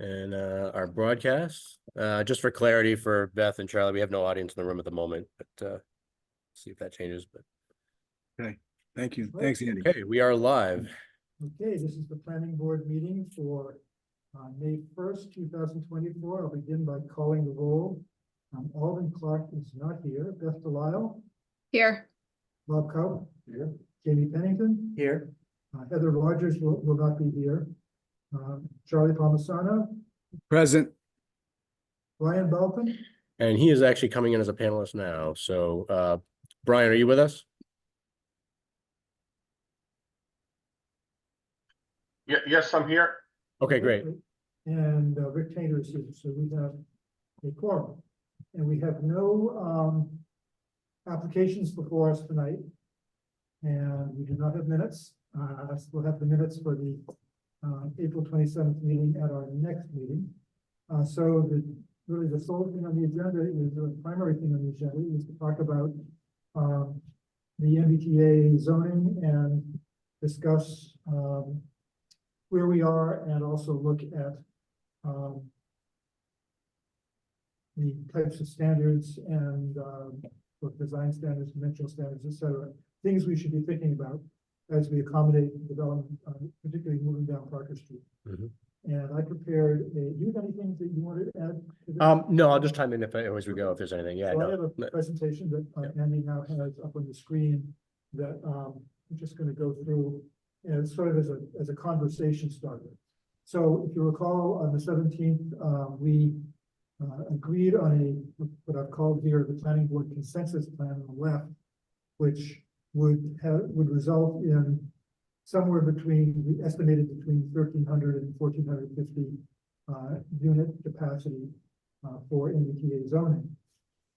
And our broadcast, just for clarity for Beth and Charlie, we have no audience in the room at the moment, but see if that changes. But Okay, thank you. Thanks, Andy. okay, we are live. Okay, this is the planning board meeting for May 1st, 2024. I'll begin by calling the roll. Alden Clark is not here. Beth Delisle. Here. Bob Coe. Here. Jamie Pennington. Here. Heather Rogers will not be here. Charlie Palmisano. Present. Brian Balkan. And he is actually coming in as a panelist now. So Brian, are you with us? Yes, I'm here. Okay, great. And Rick Taylor is here. So we have a quorum. And we have no applications before us tonight. And we do not have minutes. We'll have the minutes for the April 27th meeting at our next meeting. So really the sole thing on the agenda is the primary thing on the agenda is to talk about the MBTA zoning and discuss where we are and also look at the types of standards and design standards, dimensional standards, etc. Things we should be thinking about as we accommodate development, particularly moving down Parker Street. Mm-hmm. And I prepared do you have anything that you wanted to add to this? No, I'll just chime in as we go if there's anything. Yeah, So I no. have a presentation that Andy now has up on the screen that I'm just going to go through and sort of as a conversation starter. So if you recall, on the 17th, we agreed on what I've called here the planning board consensus plan on the left, which would result in somewhere between, we estimated between 1,300 and 1,450 unit capacity for MBTA zoning.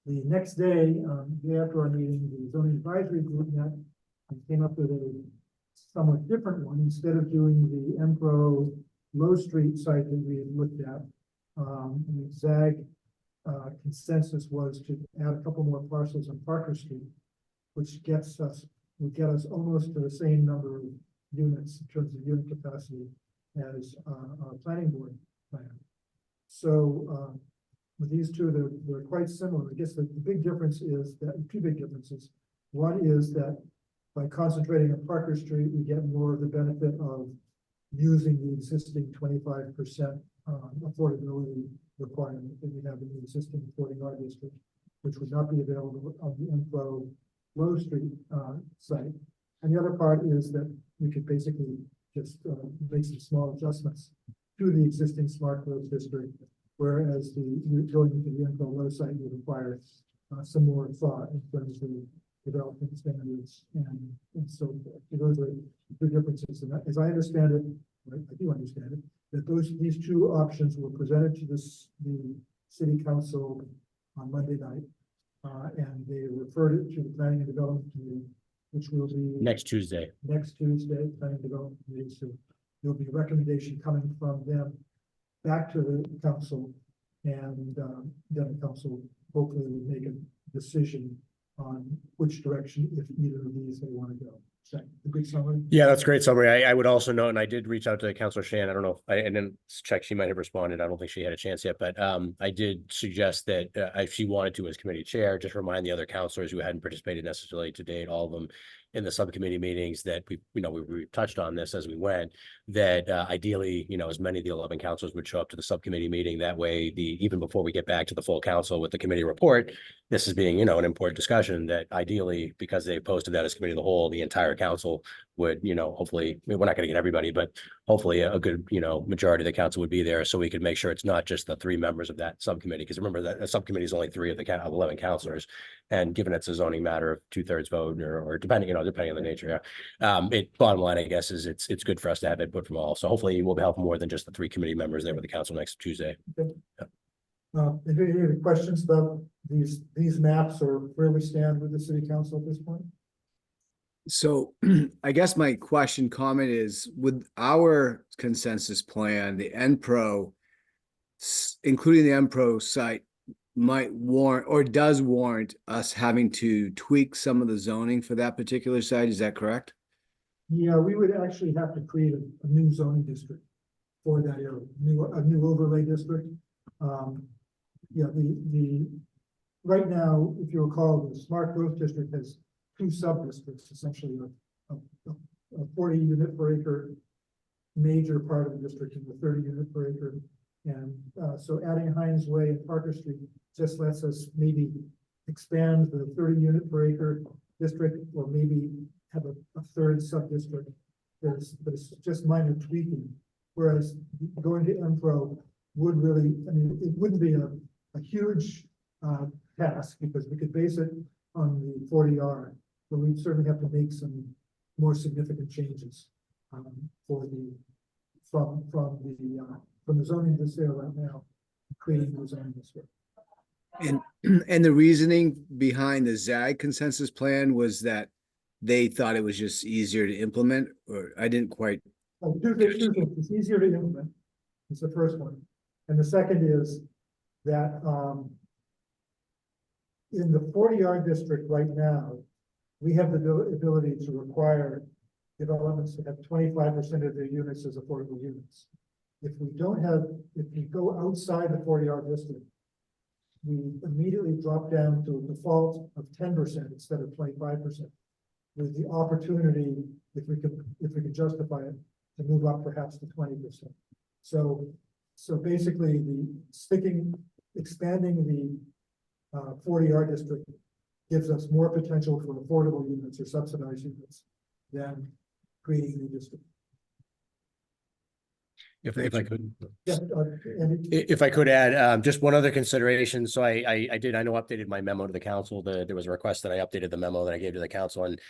The next day, day after our meeting, the zoning advisory group met and came up with a somewhat different one. Instead of doing the Empro Low Street site that we had looked at, the ZAG consensus was to add a couple more parcels on Parker Street, which would get us almost to the same number of units in terms of unit capacity as our planning board plan. So with these two, they're quite similar. I guess the big difference is that two big differences. One is that by concentrating on Parker Street, we get more of the benefit of using the existing 25% affordability requirement that we have in the existing 40R district, which would not be available on the Empro Low Street site. And the other part is that we could basically just make some small adjustments to the existing smart growth district, whereas going into the Empro Low site would require some more thought in terms of development standards and so forth. So those are the differences. And as I understand it, right, I do understand it, that these two options were presented to the city council on Monday night. And they referred it to the Planning and Development Committee, which will be Next Tuesday. Planning and Development Committee. So there'll be a recommendation coming from them back to the council, and then the council hopefully will make a decision on which direction, if either of these they want to go. Is that a good summary? Yeah, that's a great summary. I would also note, and I did reach out to Councilor Shan. I don't know if I didn't check. She might have responded. I don't think she had a chance yet, but I did suggest that if she wanted to, as committee chair, just remind the other councilors who hadn't participated necessarily to date, all of them in the subcommittee meetings, that we touched on this as we went, that ideally, as many of the 11 councilors would show up to the subcommittee meeting. That way, even before we get back to the full council with the committee report, this is being, an important discussion, that ideally, because they posted that as committee of the whole, the entire council would, hopefully, we're not going to get everybody, but hopefully a good, majority of the council would be there, so we could make sure it's not just the 3 members of that subcommittee. Because remember that a subcommittee is only 3 of the 11 councilors, and given it's a zoning matter of 2/3 vote, or depending, depending on the nature. Bottom line, I guess, is it's good for us to have input from all. So hopefully we'll have more than just the 3 committee members there with the council next Tuesday. Okay. If you have any questions about these maps or where we stand with the city council at this point? So I guess my comment is, with our consensus plan, the Enpro, including the Enpro site, might warrant or does warrant us having to tweak some of the zoning for that particular site. Is that correct? Yeah, we would actually have to create a new zoning district for that area, a new overlay district. Yeah, right now, if you recall, the smart growth district has two sub-districts, essentially a 40 unit per acre major part of the district and the 30 unit per acre. And so adding Hines Way and Parker Street just lets us maybe expand the 30 unit per acre district, or maybe have a third sub-district. But it's just minor tweaking. Whereas going to MPRO would really, I mean, it wouldn't be a huge task, because we could base it on the 40R, but we'd certainly have to make some more significant changes for the from the zoning that's there right now, creating the zoning district. And the reasoning behind the ZAG consensus plan was that they thought it was just easier to implement, or I didn't quite. Oh, two things. It's easier to implement. It's the first one. And the second is that in the 40R district right now, we have the ability to require developments to have 25% of their units as affordable units. If we go outside the 40R district, we immediately drop down to a default of 10% instead of 25%, with the opportunity, if we could justify it, to move up perhaps to 20%. So basically, expanding the 40R district gives us more potential for affordable units or subsidized units than creating a new district. If I could. Yeah, and If I could add, just one other consideration. So I know updated my memo to the council. There was a request that I updated the memo that I gave to the council. And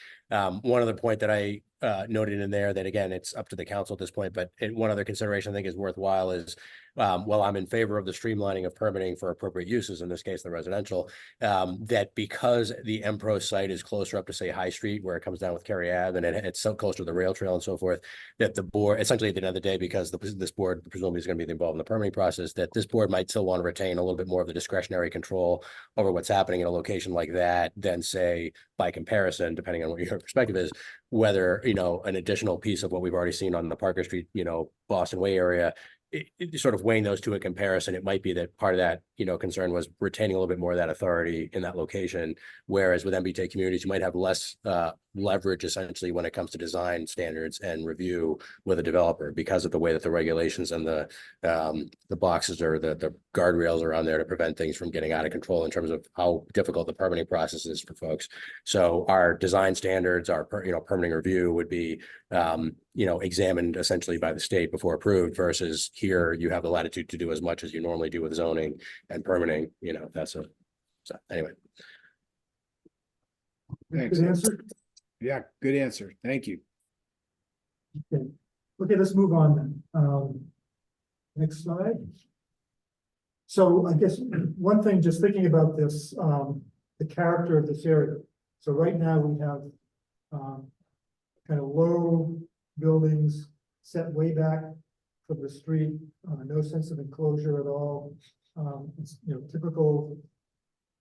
one other point that I noted in there, that again, it's up to the council at this point, but one other consideration I think is worthwhile is, while I'm in favor of the streamlining of permitting for appropriate uses, in this case, the residential, that because the MPRO site is closer up to, say, High Street, where it comes down with Cary Ave, and it's so close to the rail trail and so forth, that the board, essentially at the end of the day, because this board presumably is going to be involved in the permitting process, that this board might still want to retain a little bit more of the discretionary control over what's happening in a location like that than, say, by comparison, depending on what your perspective is, whether, an additional piece of what we've already seen on the Parker Street, Boston Way area, sort of weighing those two in comparison, it might be that part of that, concern was retaining a little bit more of that authority in that location. Whereas with MBTA communities, you might have less leverage essentially when it comes to design standards and review with a developer, because of the way that the regulations and the boxes or the guardrails are on there to prevent things from getting out of control in terms of how difficult the permitting process is for folks. So our design standards, our permitting review would be examined essentially by the state before approved, versus here you have the latitude to do as much as you normally do with zoning and permitting. So anyway. Thanks. good answer. Yeah, good answer. Thank you. Okay, let's move on then. Next slide. So I guess one thing, just thinking about this, the character of this area. So right now we have kind of low buildings set way back from the street, no sense of enclosure at all. It's typical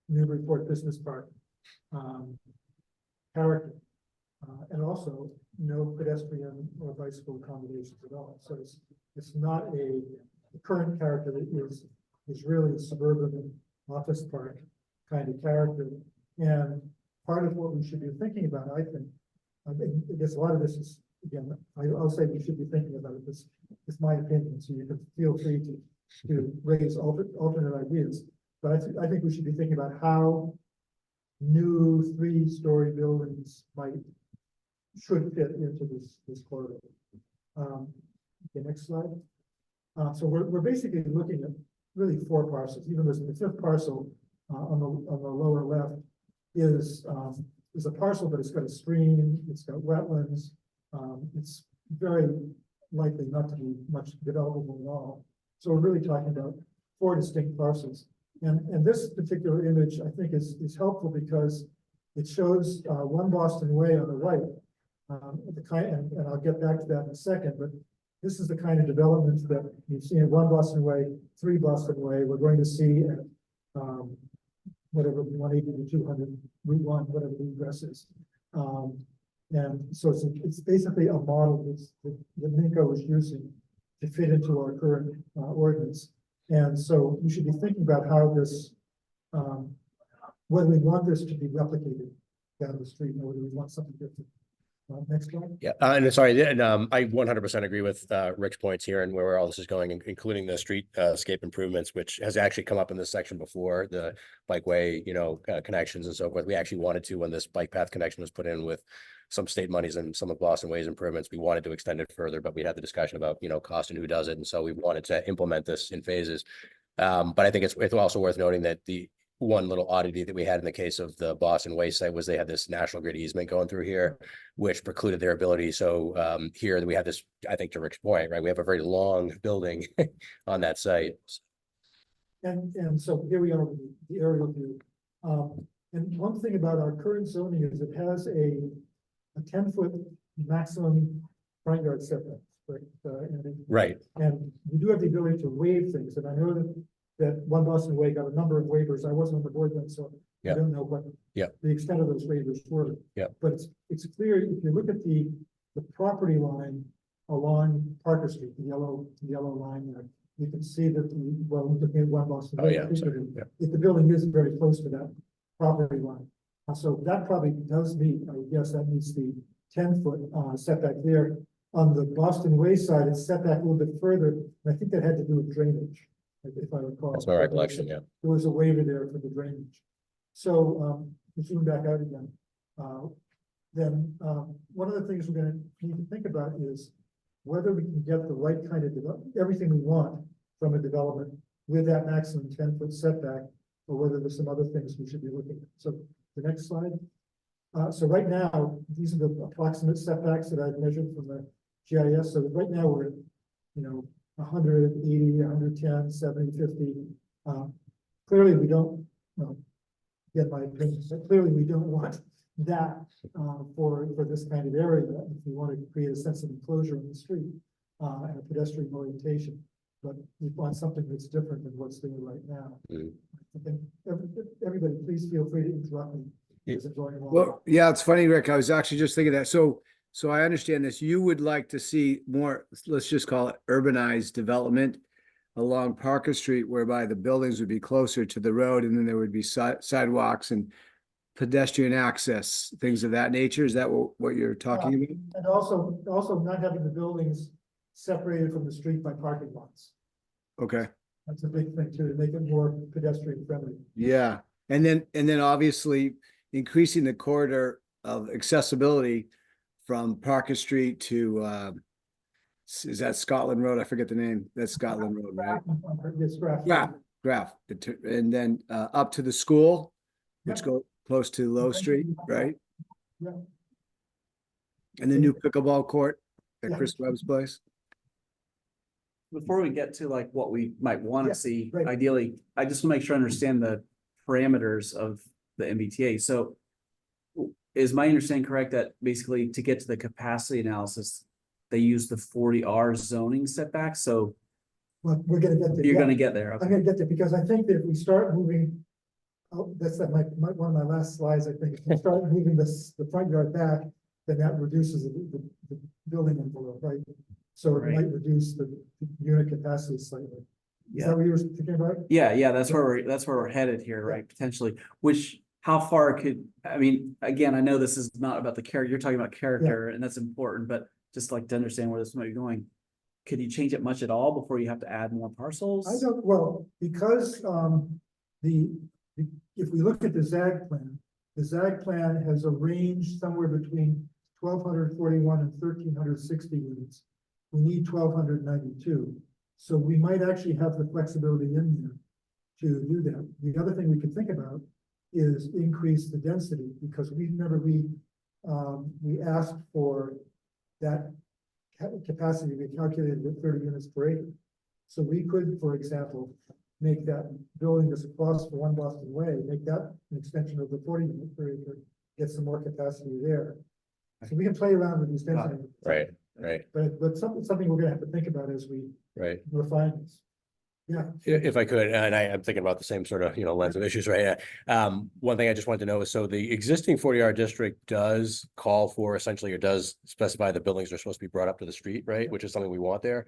Newburyport business park character, and also no pedestrian or bicycle accommodations at all. So it's not a current character that is really a suburban office park kind of character. And part of what we should be thinking about, I think, I guess a lot of this is, again, I'll say we should be thinking about it. This is my opinion, so you can feel free to raise alternate ideas. But I think we should be thinking about how new 3-story buildings should fit into this corridor. Okay, next slide. So we're basically looking at really 4 parcels. Even there's the 5th parcel on the lower left is a parcel, but it's got a stream, it's got wetlands. It's very likely not to be much developable at all. So we're really talking about 4 distinct parcels. And this particular image, I think, is helpful because it shows 1 Boston Way on the right. And I'll get back to that in a second, but this is the kind of development that you've seen at 1 Boston Way, 3 Boston Way. We're going to see at whatever 180 to 200 Route 1, whatever the address is. And so it's basically a model that Minko is using to fit into our current ordinance. And so we should be thinking about how this, whether we want this to be replicated down the street, or whether we want something different. Next one. Yeah, and sorry, and I 100% agree with Rick's points here and where all this is going, including the streetscape improvements, which has actually come up in this section before, the bikeway, connections and so forth. We actually wanted to, when this bike path connection was put in with some state monies and some of Boston Ways improvements, we wanted to extend it further, but we had the discussion about, cost and who does it. And so we wanted to implement this in phases. But I think it's also worth noting that the one little oddity that we had in the case of the Boston Waste site was they had this National Grid easement going through here, which precluded their ability. So here we have this, I think to Rick's point, right? We have a very long building on that site. And so here we are with the aerial view. And one thing about our current zoning is it has a 10-foot maximum front yard setback. Right. And we do have the ability to waive things. And I know that One Boston Way got a number of waivers. I wasn't on the board then, so I don't know what the extent of those waivers were. Yeah. But it's clear if you look at the property line along Parker Street, the yellow line there, you can see that looking at One Boston Way, if the building is very close to that property line. So that probably does meet, I guess that meets the 10-foot setback there. On the Boston Way side, it's set back a little bit further, and I think that had to do with drainage, if I recall. That's my recollection, yeah. There was a waiver there for the drainage. So, to zoom back out again, then one of the things we're gonna need to think about is whether we can get the right kind of everything we want from a development with that maximum 10-foot setback, or whether there's some other things we should be looking at. So the next slide. So right now, these are the approximate setbacks that I've measured from the GIS. So right now we're at, 180, 110, 70, 50. Clearly we don't, get my opinion, but clearly we don't want that for this kind of area if we want to create a sense of enclosure in the street and a pedestrian orientation. But we want something that's different than what's there right now. I think everybody, please feel free to interrupt me. Well, yeah, it's funny, Rick. I was actually just thinking that. So I understand this. You would like to see more, let's just call it urbanized development along Parker Street, whereby the buildings would be closer to the road, and then there would be sidewalks and pedestrian access, things of that nature. Is that what you're talking about? And also not having the buildings separated from the street by parking lots. Okay. That's a big thing too, to make it more pedestrian friendly. Yeah. And then obviously increasing the corridor of accessibility from Parker Street to, is that Scotland Road? I forget the name. That's Scotland Road, right? Yes, Graph. And then up to the school, which go close to Low Street, right? Yeah. And the new pickleball court at Chris Webb's place. Before we get to like what we might want to see, right. ideally, I just want to make sure I understand the parameters of the MBTA. So is my understanding correct that basically to get to the capacity analysis, they use the 40R zoning setback? So well, we're gonna get there. you're going to get there. I'm Okay. gonna get there because I think that if we start moving, that's one of my last slides, I think. If we start moving the front yard back, then that reduces the building envelope, right? So it might reduce the unit capacity slightly. Is that what you were thinking about? Yeah, that's where we're headed here, right? Potentially. Which how far I mean, again, I know this is not about the character. You're talking about character, and that's important, but just like to understand where this might be going. Could you change it much at all before you have to add more parcels? I don't, well, because if we look at the ZAG plan has a range somewhere between 1,241 and 1,360 units. We need 1,292. So we might actually have the flexibility in there to do that. The other thing we could think about is increase the density, because we asked for that capacity to be calculated at 30 units per acre. So we could, for example, make that building that's across from One Boston Way, make that an extension of the 40 units per acre, get some more capacity there. So we can play around with these density. Right. But something we're gonna have to think about as we refine this. Yeah. If I could, and I'm thinking about the same sort of, lens of issues, right? One thing I just wanted to know is, so the existing 40R district does call for essentially, or does specify the buildings are supposed to be brought up to the street, right? Which is something we want there.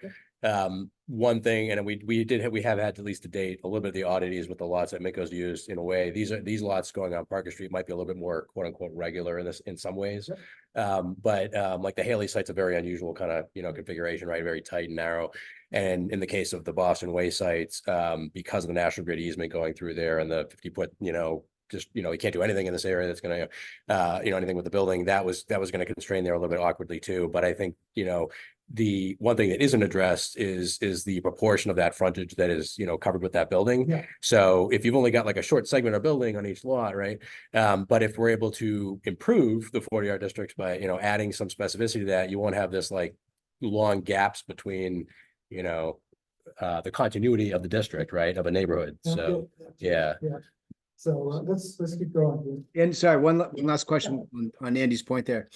One thing, and we have had at least to date, a little bit of the oddities with the lots that Minko's used in a way. These lots going on Parker Street might be a little bit more quote unquote regular in some ways. But like the Haley site's a very unusual kind of, configuration, right? Very tight and narrow. And in the case of the Boston Way sites, because of the National Grid easement going through there and the 50-foot, just, you can't do anything in this area that's going to, anything with the building that was going to constrain there a little bit awkwardly too. But I think, the one thing that isn't addressed is the proportion of that frontage that is, covered with that building. Yeah. So if you've only got like a short segment of building on each lot, right? But if we're able to improve the 40R districts by, adding some specificity to that, you won't have this like long gaps between, the continuity of the district, right, of a neighborhood. So, yeah. So let's keep going here. And sorry, one last question on Andy's point there.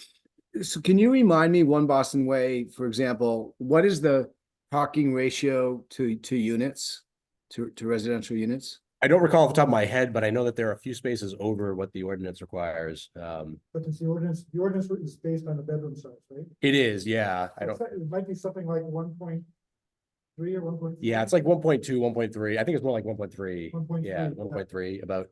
So can you remind me, One Boston Way, for example, what is the parking ratio to units, to residential units? I don't recall off the top of my head, but I know that there are a few spaces over what the ordinance requires. But it's the ordinance is based on the bedroom size, right? It is, yeah. It might be something like 1.3 or 1.4. Yeah, it's like 1.2, 1.3. I think it's more like 1.3. 1.3. Yeah, 1.3 about.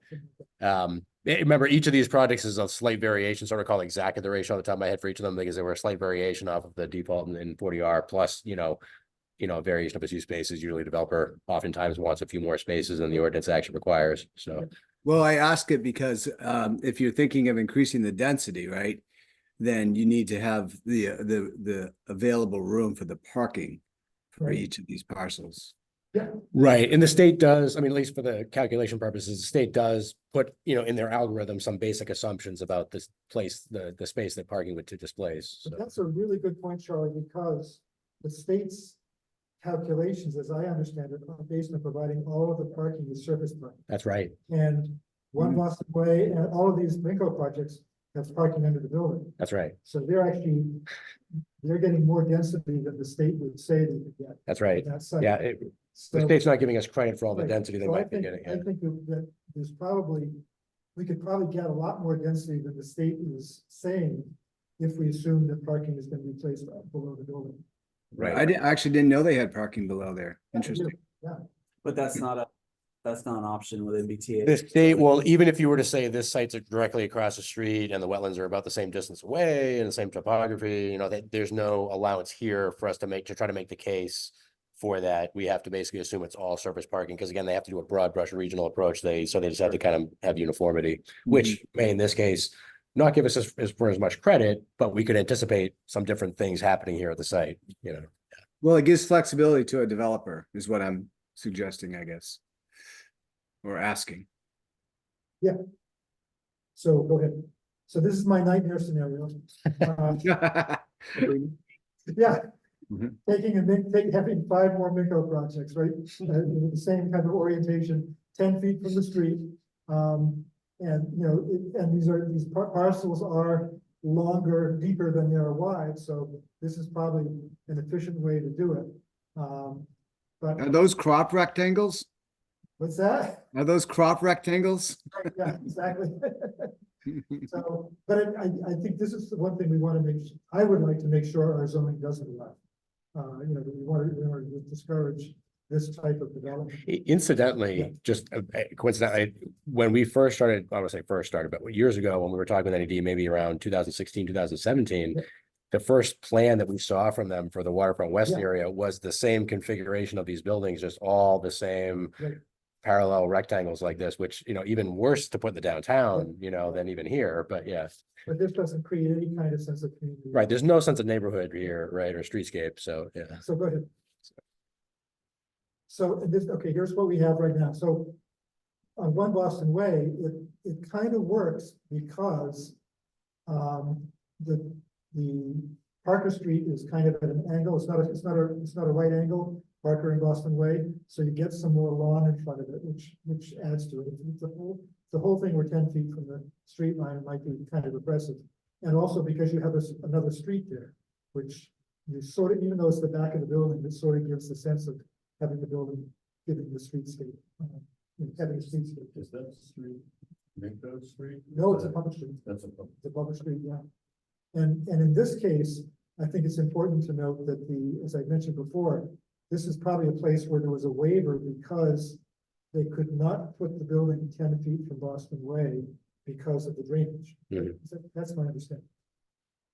Remember, each of these projects is a slight variation, sort of call exactly the ratio on the top of my head for each of them, because they were a slight variation off of the default in 40R plus, a variation of a few spaces. Usually developer oftentimes wants a few more spaces than the ordinance actually requires. So, Well, I ask it because if you're thinking of increasing the density, right, then you need to have the available room for the parking for Right. each of these parcels. right. And the state does, I mean, at least for the calculation purposes, the state does put, in their algorithm, some basic assumptions about this place, the space that parking would to displace. But So, that's a really good point, Charlie, because the state's calculations, as I understand it, are based on providing all of the parking with surface parking. that's right. And One Boston Way and all of these Minko projects have parking under the building. That's right. So they're getting more density than the state would say they could get. That's right. at that site. Yeah. The So- state's not giving us credit for all the Right. density they So I might be think- getting. I think that there's we could probably get a lot more density than the state is saying if we assume that parking is going to be placed below the building. Right. I actually didn't know they had parking below there. Interesting. Yeah, But that's not an option with MBTA. The state, well, even if you were to say this site's directly across the street and the wetlands are about the same distance away and the same topography, there's no allowance here for us to try to make the case for that. We have to basically assume it's all surface parking, because again, they have to do a broad brush regional approach. They just have to kind of have uniformity, which may in this case not give us as much credit, but we could anticipate some different things happening here at the site, Well, it gives flexibility to a developer is what I'm suggesting, I guess. Or asking. so go ahead. So this is my nightmare scenario. Yeah. Mhm. Having 5 more Minko projects, right? With the same kind of orientation, 10 feet from the street. And these parcels are longer, deeper than they are wide, so this is probably an efficient way to do it. But Are those crop rectangles? what's that? Are those crop rectangles? Yeah, exactly. So, but I think this is the one thing I would like to make sure our zoning doesn't allow. That we want to discourage this type of development. Incidentally, Yeah. just coincidentally, when we first started, I would say first started, but years ago, when we were talking with NED, maybe around 2016, 2017, Yeah. the first plan that we saw from them for the Waterfront West Yeah. area was the same configuration of these buildings, just all the same Right. parallel rectangles like this, which, even worse to put in the downtown, than even here, but yeah. But this doesn't create any kind of sense of community. Right, there's no sense of neighborhood here, right, or streetscape, so, yeah. So go ahead. So here's what we have right now. So on One Boston Way, it kind of works because the Parker Street is kind of at an angle. It's not a right angle, Parker and Boston Way. So you get some more lawn in front of it, which adds to it. If the whole thing were 10 feet from the street line, it might be kind of oppressive. And also because you have another street there, which you sort of, even though it's the back of the building, it sort of gives the sense of having the building, giving the streetscape, having a streetscape. Is that street, Minko Street? No, it's a public street. That's a public. It's a public street, yeah. And in this case, I think it's important to note that as I mentioned before, this is probably a place where there was a waiver because they could not put the building 10 feet from Boston Way because of the drainage. Mhm. That's my understanding.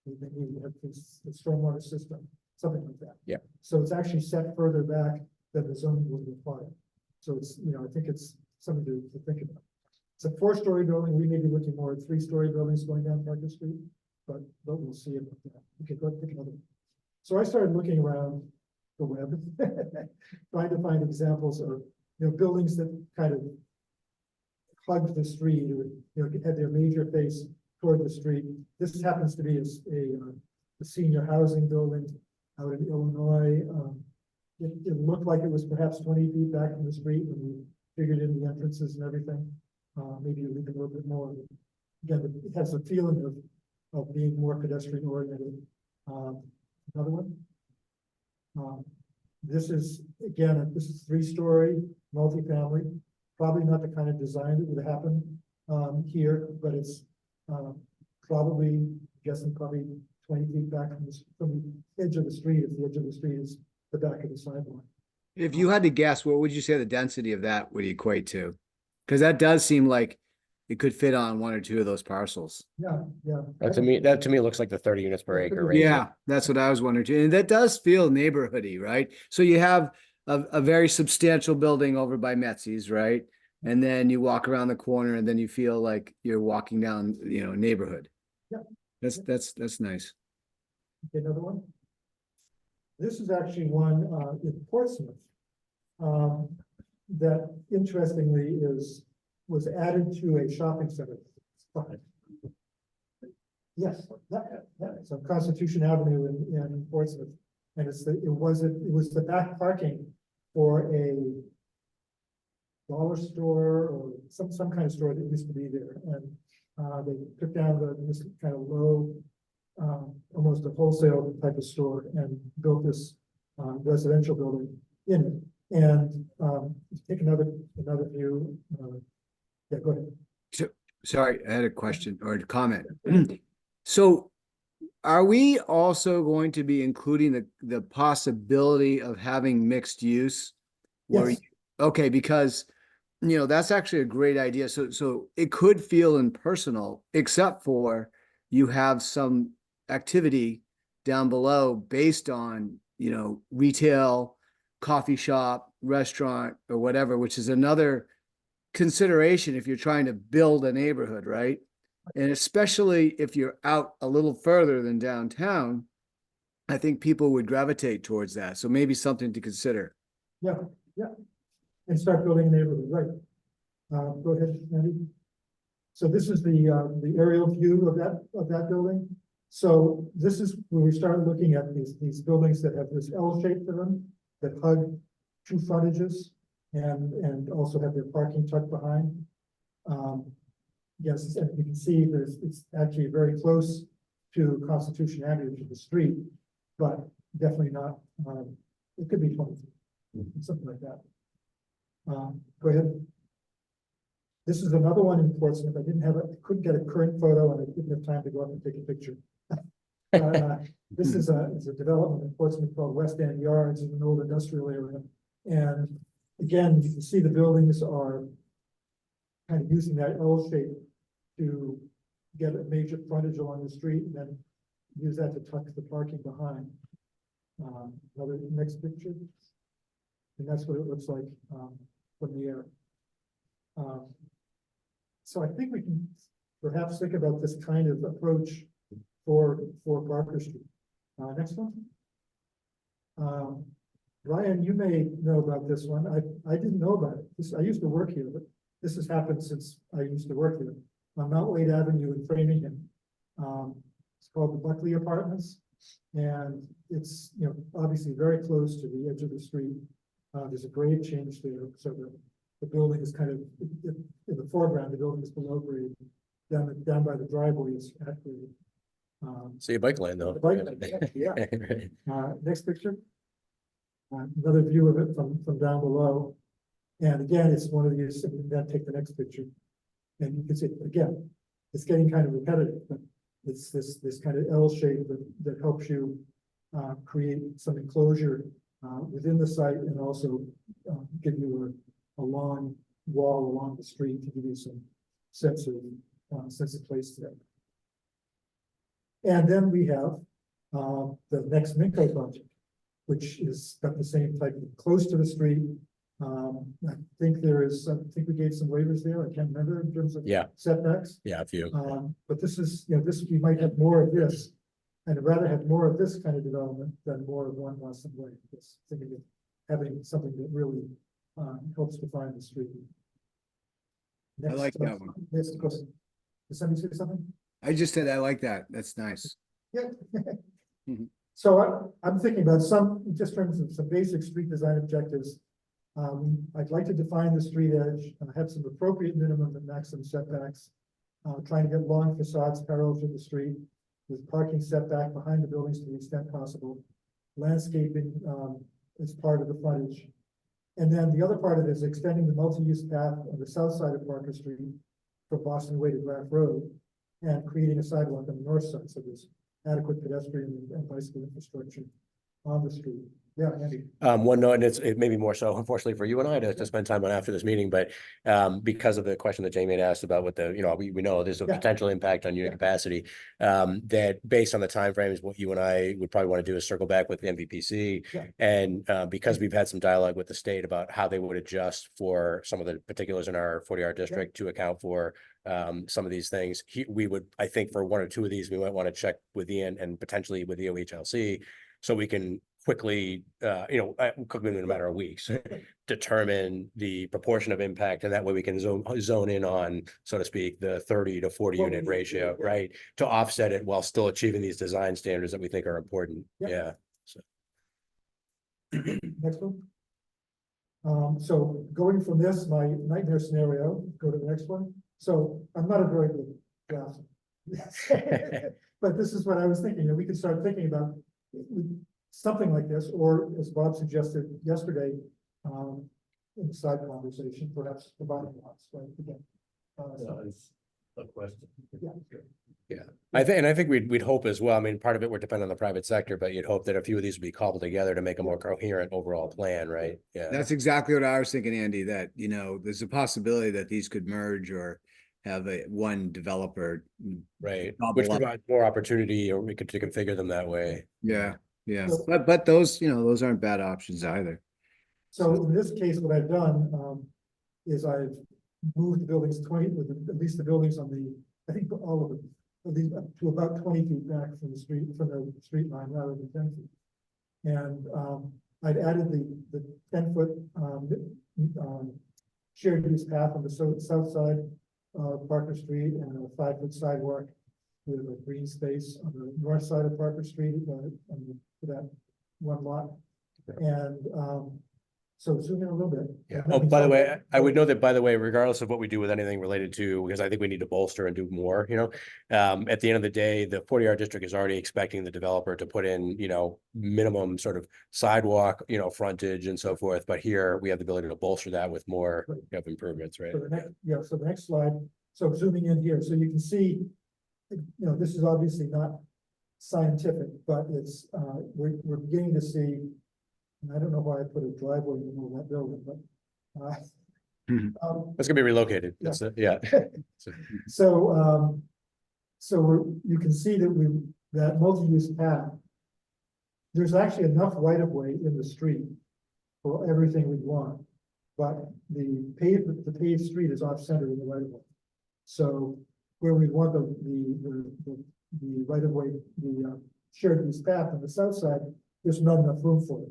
They need to have this stormwater system, something like that. Yeah. So it's actually set further back than the zoning would require. So it's, I think it's something to think about. It's a 4-story building. We may be looking more at 3-story buildings going down Parker Street, but we'll see about that. Okay, go pick another one. So I started looking around the web, trying to find examples of, buildings that kind of hugged the street or, had their major face toward the street. This happens to be a senior housing building out in Illinois. It looked like it was perhaps 20 feet back from the street when we figured in the entrances and everything. Maybe even a little bit more. Again, it has a feeling of being more pedestrian oriented. Another one. This is 3-story multifamily. Probably not the kind of design that would happen here, but it's probably 20 feet back from the edge of the street. If the edge of the street is the back of the sidewalk. If you had to guess, what would you say the density of that would equate to? Because that does seem like it could fit on 1 or 2 of those parcels. Yeah. That to me looks like the 30 units per acre range. Yeah, that's what I was wondering too. And that does feel neighborhoody, right? So you have a very substantial building over by Metzi's, right? And then you walk around the corner and then you feel like you're walking down, neighborhood. Yeah. That's nice. Okay, another one. This is actually one in Portsmouth that interestingly was added to a shopping center. Yes, that's on Constitution Avenue in Portsmouth, and it was the back parking for a dollar store or some kind of store that used to be there, and they took down this kind of low, almost a wholesale type of store, and built this residential building in it. And take another view. Yeah, go ahead. Sorry, I had a question or a comment. So are we also going to be including the possibility of having mixed use? Yes. Okay, because that's actually a great idea. So it could feel impersonal, except for you have some activity down below based on, retail, coffee shop, restaurant, or whatever, which is another consideration if you're trying to build a neighborhood, right? And especially if you're out a little further than downtown, I think people would gravitate towards that. So maybe something to consider. Yeah. And start building a neighborhood, right? Go ahead, Andy. So this is the aerial view of that building. So this is where we started looking at these buildings that have this L shape to them, that hug 2 frontages and also have their parking tucked behind. Yes, and you can see it's actually very close to Constitution Avenue, to the street, but definitely not, it could be 20 feet, something like that. Go ahead. This is another one in Portsmouth. I couldn't get a current photo and I didn't have time to go up and take a picture. This is a development in Portsmouth called West End Yards in an old industrial area. And again, you can see the buildings are kind of using that L shape to get a major frontage along the street and then use that to tuck the parking behind. Another next picture. And that's what it looks like from the air. So I think we can perhaps think about this kind of approach for Barker Street. Next one. Ryan, you may know about this one. I didn't know about it. I used to work here, but this has happened since I used to work here on Mount Wade Avenue in Framingham. It's called the Buckley Apartments, and it's obviously very close to the edge of the street. There's a grade change there, so the building is kind of in the foreground. The building is below grade. Down by the driveway is at grade. See a bike lane though. The bike lane, yeah. Next picture. Another view of it from down below. And again, it's one of these, then take the next picture. And you can see, again, it's getting kind of repetitive, but it's this kind of L shape that helps you create some enclosure within the site, and also give you a long wall along the street to give you some sense of place there. And then we have the next Minko project, which is got the same type of close to the street. I think we gave some waivers there. I can't remember in terms of Yeah. setbacks. Yeah, a few. But this is, we might have more of this. And I'd rather have more of this kind of development than more of one Boston Way. Just thinking of having something that really helps define the street. I like that one. Next question. Did somebody say something? I just said, I like that. That's nice. Yeah. Mhm. So I'm thinking about just in terms of some basic street design objectives. I'd like to define the street edge, have some appropriate minimum and maximum setbacks. Trying to get long facades parallel to the street, with parking setback behind the buildings to the extent possible. Landscaping is part of the frontage. And then the other part of it is extending the multi-use path on the south side of Parker Street from Boston Way to Grant Road, and creating a sidewalk on the north side, so there's adequate pedestrian and bicycle infrastructure on the street. Yeah, Andy. One note, and it may be more so, unfortunately, for you and I to spend time on after this meeting, but because of the question that Jamie had asked about what we know there's a Yeah. potential impact on unit capacity. That based on the timeframes, what you and I would probably want to do is circle back with the MVPC. Yeah. And because we've had some dialogue with the state about how they would adjust for some of the particulars in our 40R district to account for some of these things. We would, I think, for one or two of these, we might want to check with Ian and potentially with the OHLC, so we can quickly, quickly in a matter of weeks, determine the proportion of impact, and that way we can zone in on, so to speak, the 30 to 40 unit ratio, right? To offset it while still achieving these design standards that we think are important. Yeah. Yeah. Next one. So going from this, my nightmare scenario, go to the next one. So I'm not a very good draftsman. But this is what I was thinking, we could start thinking about something like this, or as Bob suggested yesterday, in the side conversation, perhaps providing lots, right? Again, It's a question. Yeah. I think we'd hope as well. I mean, part of it would depend on the private sector, but you'd hope that a few of these would be cobbled together to make a more coherent overall plan, right? Yeah. That's exactly what I was thinking, Andy, that, there's a possibility that these could merge or have one developer. Right, gobble which up. provides more opportunity, or we could configure them that way. Yeah, yeah. So- But those, those aren't bad options either. So in this case, what I've done, is I've moved the buildings at least the buildings on I think all of them, at least up to about 20 feet back from the street line rather than 10 feet. And, I'd added the 10-foot, shared use path on the south side of Parker Street, and a 5-foot sidewalk with a green space on the north side of Parker Street, for that one lot. And, so zoom in a little bit. Yeah. Oh, by the way, I would know that, by the way, regardless of what we do with anything related to, because I think we need to bolster and do more, at the end of the day, the 40R district is already expecting the developer to put in, minimum sort of sidewalk, frontage and so forth. But here we have the ability to bolster that with more improvements, right? So the next slide, so zooming in here, so you can see, this is obviously not scientific, but it's, we're beginning to see, and I don't know why I put a driveway in the middle of that building, but, It's gonna be relocated. Yeah. Yeah. so you can see that that multi-use path, there's actually enough right of way in the street for everything we want, but the paved street is off center in the right of way. So where we want the right of way, the shared use path on the south side, there's not enough room for it.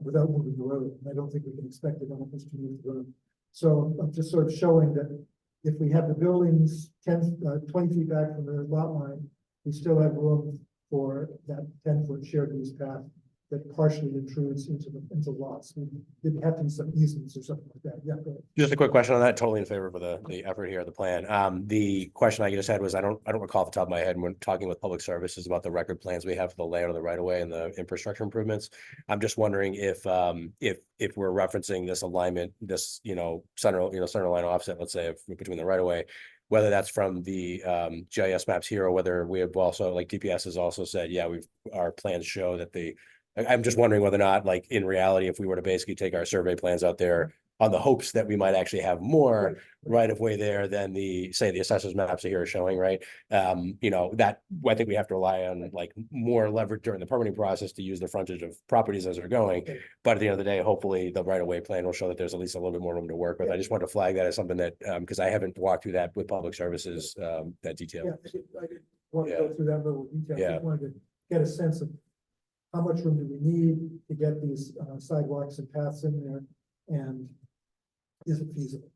Without moving the road, and I don't think we can expect developers to move the road. So I'm just sort of showing that if we have the buildings 20 feet back from the lot line, we still have room for that 10-foot shared use path that partially intrudes into lots. We didn't have to use some easements or something like that. Yeah, go ahead. Just a quick question on that, totally in favor of the effort here, the plan. The question I just had was, I don't recall off the top of my head, when talking with public services about the record plans we have for the layout of the right of way and the infrastructure improvements. I'm just wondering if we're referencing this alignment, this, center line offset, let's say, between the right of way, whether that's from the GIS maps here, or whether we have also, like DPS has also said, yeah, our plans show that the I'm just wondering whether or not, like, in reality, if we were to basically take our survey plans out there on the hopes that we might actually have more right of way there than say the assessor's maps are here showing, right? You know, that I think we have to rely on like more leverage during the permitting process to use the frontage of properties as they're going. But at the end of the day, hopefully the right of way plan will show that there's at least a little bit more room to work with. I just want to flag that as something that, because I haven't walked through that with public services, that detail. Yeah, I didn't want to go through that level of detail. Yeah. I just wanted to get a sense of how much room do we need to get these sidewalks and paths in there, and is it feasible?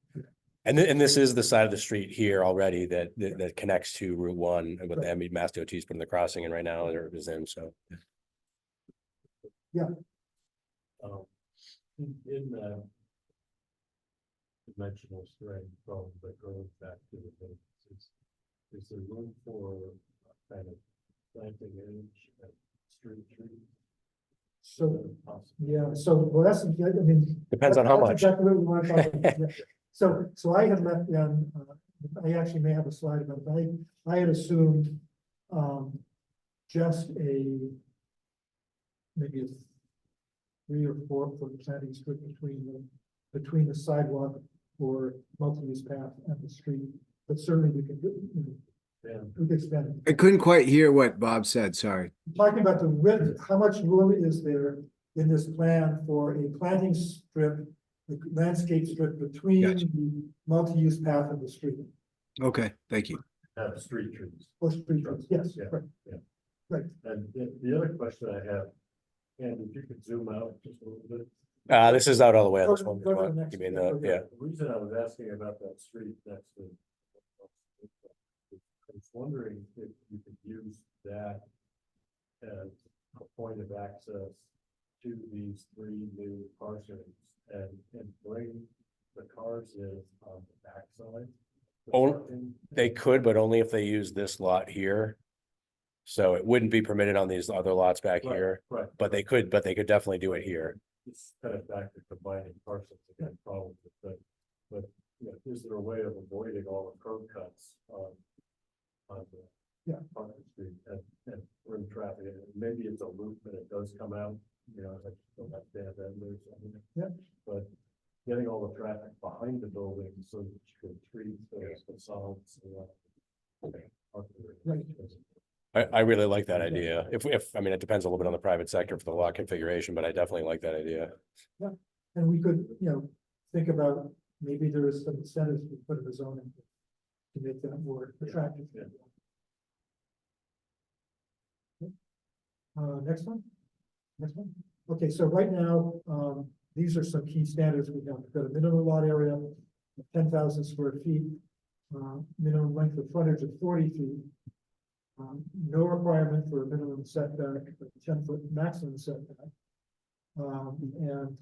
And this is the side of the street here already that connects to Route 1 with the Mass DOT's putting the crossing in right now, or is in, so. In the dimensional strength from the growth back to the base, is there room for kind of planting edge and street trees? So, yeah, so, well, that's, I mean. Depends on how that's much. Exactly what we want to talk about. Yeah. So I had left down, I actually may have a slide about it, but I had assumed, just maybe a 3 or 4 foot planting strip between the sidewalk or multi-use path and the street, but certainly we could, we could expand it. I couldn't quite hear what Bob said, sorry. Talking about the width, how much room is there in this plan for a planting strip, the landscape strip between Gotcha. the multi-use path and the street? Okay, thank you. Have street trees. Or street trees, yes, Yeah. right. Yeah. Right. And the other question I have, and if you could zoom out just a little bit. This is out all the way on Go this to- one. go to the next You mean, one. yeah. The reason I was asking about that street next to. I was wondering if you could use that as a point of access to these 3 new parcels and bring the cars in on the backside. They could, but only if they use this lot here. So it wouldn't be permitted on these other lots back Right, here, right. but they could definitely do it here. It's kind of back to combining parcels again, problems with that. But, you know, is there a way of avoiding all the curb cuts on the. Yeah. Parker Street and room traffic, and maybe it's a loop and it does come out, you know, like go back there or something. Yeah. But getting all the traffic behind the building so that you can treat those facades. Right. I really like that idea. I mean, it depends a little bit on the private sector for the lot configuration, but I definitely like that idea. And we could, think about, maybe there is some incentives we put in the zoning to make that more attractive. Yeah. Next one. Okay, so right now, these are some key standards we have. We've got a minimum lot area of 10,000 square feet, minimum length of frontage of 40 feet. No requirement for a minimum setback, 10-foot maximum setback. And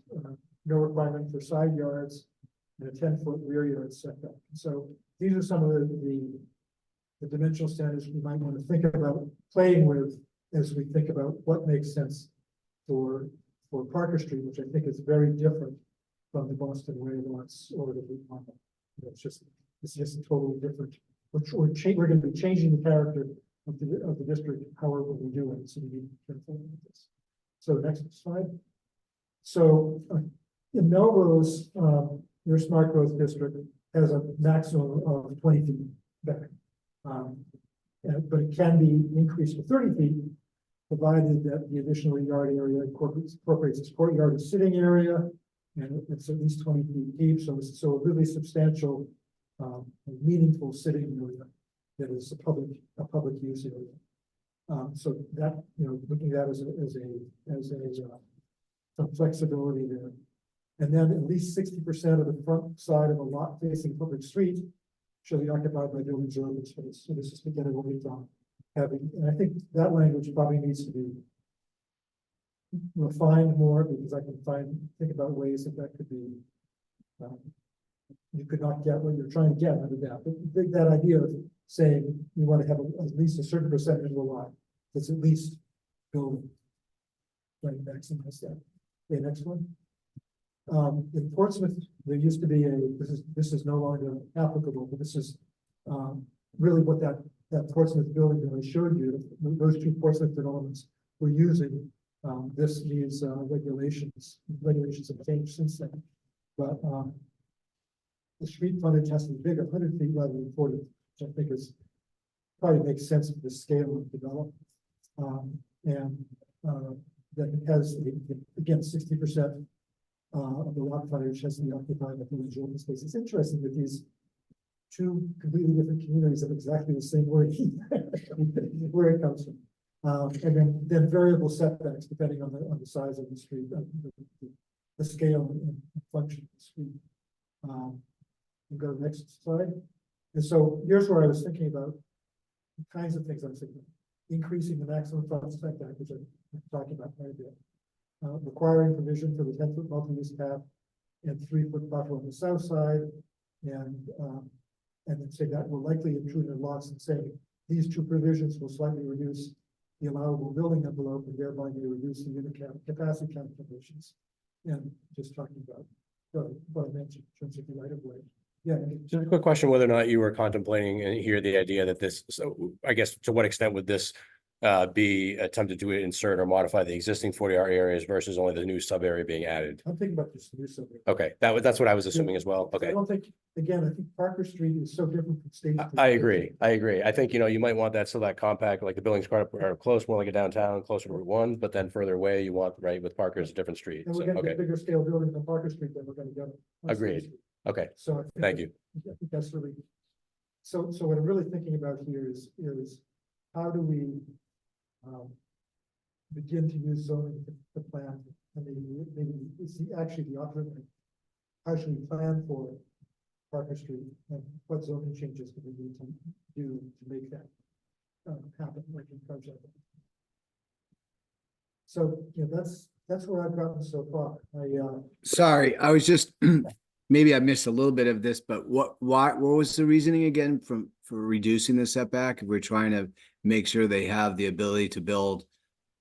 no requirement for side yards and a 10-foot rear yard setback. So these are some of the dimensional standards we might want to think about playing with as we think about what makes sense for Parker Street, which I think is very different from the Boston Way lots or the Route 1. It's just totally different. We're going to be changing the character of the district, however we do it. So we need to be careful with this. So next slide. So in Melrose, your smart growth district has a maximum of 20 feet back. But it can be increased to 30 feet, provided that the additional yard area incorporates this courtyard and sitting area, and it's at least 20 feet deep. So a really substantial, meaningful sitting area that is a public use area. So that, looking at that as some flexibility there. And then at least 60% of the front side of a lot facing public street shall be occupied by buildings or open space. So this is to get away from having, and I think that language probably needs to be refined more, because I can think about ways that could be, you could not get what you're trying to get out of that. But that idea of saying you want to have at least a certain percentage of the lot that's at least building. Right, maximize that. Okay, next one. In Portsmouth, there used to be this is no longer applicable, but this is really what that Portsmouth building that I showed you, those 2 Portsmouth developments were using These regulations have changed since then. But, the street frontage has to be bigger, 100 feet rather than 40, which I think is probably makes sense for the scale of development. And that it has, again, 60% of the lot frontage has to be occupied by village open space. It's interesting that these two completely different communities have exactly the same word where it comes from. And then variable setbacks depending on the size of the street, the scale and function of the street. We'll go to the next slide. And so here's where I was thinking about the kinds of things I was thinking. Increasing the maximum front setback, which I'm talking about quite a bit. Requiring provision for the 10-foot multi-use path and 3-foot buffer on the south side. And then say that will likely intrude in lots and say these two provisions will slightly reduce the allowable building envelope and thereby may reduce the unit capacity calculations. And just talking about what I mentioned in terms of the right of way. Yeah. Just a quick question, whether or not you were contemplating and here the idea that this, so I guess to what extent would this be attempted to insert or modify the existing 40R areas versus only the new sub area being added? I'm thinking about this new subject. Okay, that's what I was assuming as well. I Okay. don't think, again, I think Parker Street is so different from State Street. I agree. I think, you might want that so that compact, like the buildings are close, more like a downtown, closer to Route 1, but then further away, you want, right, with Parker's a different street. And So, we're gonna okay, get bigger scale buildings on Parker Street than we're gonna get. on State Agreed. Street. okay, So I think thank you. I think that's really, so what I'm really thinking about here is how do we begin to use zoning to plan, and maybe it's actually the opposite way. How should we plan for Parker Street and what zoning changes do we need to do to make that happen, like in project? So, that's where I've gotten so far. Sorry, I was just, maybe I missed a little bit of this, but what was the reasoning again for reducing the setback? If we're trying to make sure they have the ability to build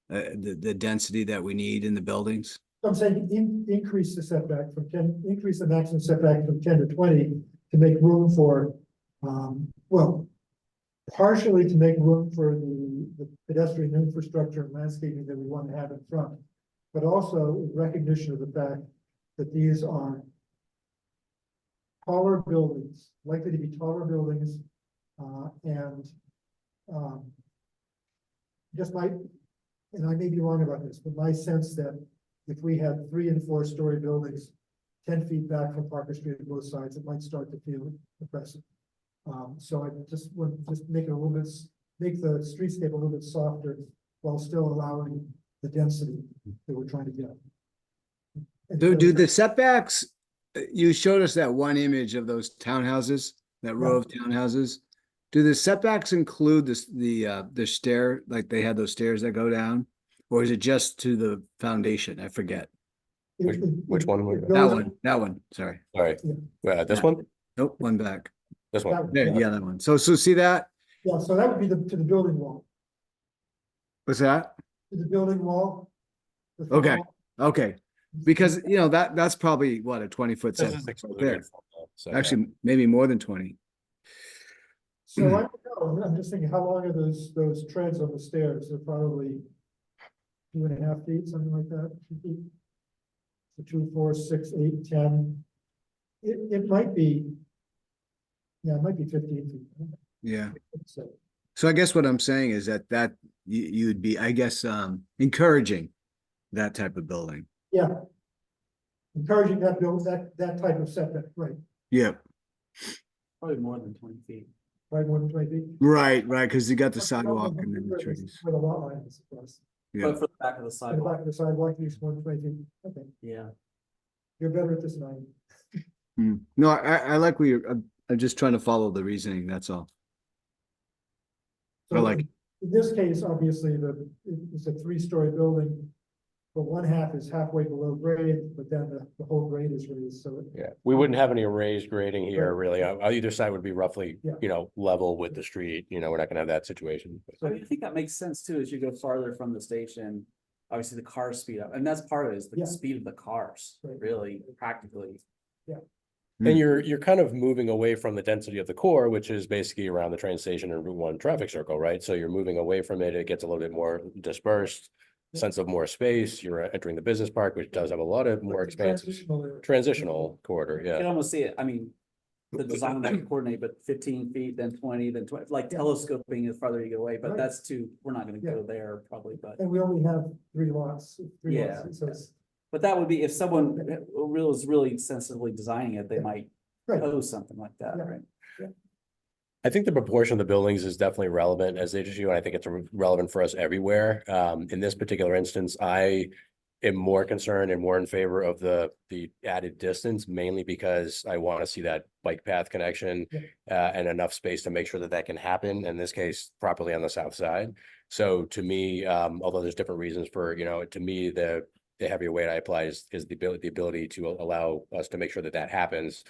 the density that we need in the buildings? I'm saying increase the setback from 10, increase the maximum setback from 10 to 20 to make room for, well, partially to make room for the pedestrian infrastructure and landscaping that we want to have in front, but also in recognition of the fact that these are taller buildings, likely to be taller buildings, and just and I may be wrong about this, but my sense that if we had 3- and 4-story buildings 10 feet back from Parker Street on both sides, it might start to feel oppressive. So I just want to make it a little bit, make the streetscape a little bit softer while still allowing the density that we're trying to get. And Do the setbacks, you showed us that one image of those townhouses, that row of townhouses. Do the setbacks include the stair, like they had those stairs that go down? Or is it just to the foundation? I forget. Which one was That one, sorry. Sorry, this Yeah. one, Nope, one back. this one. There, yeah, that one. So see that? Yeah, so that would be to the building wall, What's that? to the building wall. the front Okay. wall. Okay, because that's probably what, a 20-foot This is setback exposure there. grade, so, yeah. Actually, maybe more than 20. So I don't know, I'm just thinking, how long are those treads on the stairs? They're probably 2.5 feet, something like that, 2 feet. So 2, 4, 6, 8, 10. It might be, yeah, it might be 15 feet. Yeah. So, So I guess what I'm saying is that you'd be, I guess, encouraging that type of building. yeah. Encouraging that build, that type of setback, right, Yeah. Probably more than 20 feet. right, more than 20 feet. Right, because you got the sidewalk and then the Where trees. the lot line is across. Yeah. But for the back of the And the sidewalk, back of the sidewalk, it's more than 20 feet. Okay, yeah. you're better at this than I am. No, I like I'm just trying to follow the reasoning, that's all. I So like it. in this case, obviously, it's a 3-story building, but one half is halfway below grade, but then the whole grade is raised, so. Yeah, we wouldn't have any raised grading here, Right. really. On either side would be roughly, Yeah. level with the street. We're not gonna have that situation. So I think that makes sense too, as you go farther from the station. Obviously, the cars speed up, and that's part of it, is the Yeah. speed of the cars, Right. really, practically. And you're kind of moving away from the density of the core, which is basically around the train station and Route 1 traffic circle, right? So you're moving away from it. It gets a little bit more dispersed. sense of more space. You're entering the business park, which does have a lot of more It's a expansive transitional area. transitional corridor, You can yeah. almost see it, I mean, the design might coordinate, but 15 feet, then 20, then 20, like Yeah. telescoping the farther you get away, but Right. that's too, we're not gonna Yeah. go there probably, but. And we only have 3 lots. Yeah. So it's, But that would be, if someone was really sensitively designing it, they Yeah. might right, pose something like that, Yeah. right? I think the proportion of the buildings is definitely relevant as the issue, and I think it's relevant for us everywhere. In this particular instance, I am more concerned and more in favor of the added distance, mainly because I want to see that bike path connection and enough space to make sure that that can happen, in this case, properly on the south side. So to me, although there's different reasons for, to me, the heavier weight I apply is the ability to allow us to make sure that that happens.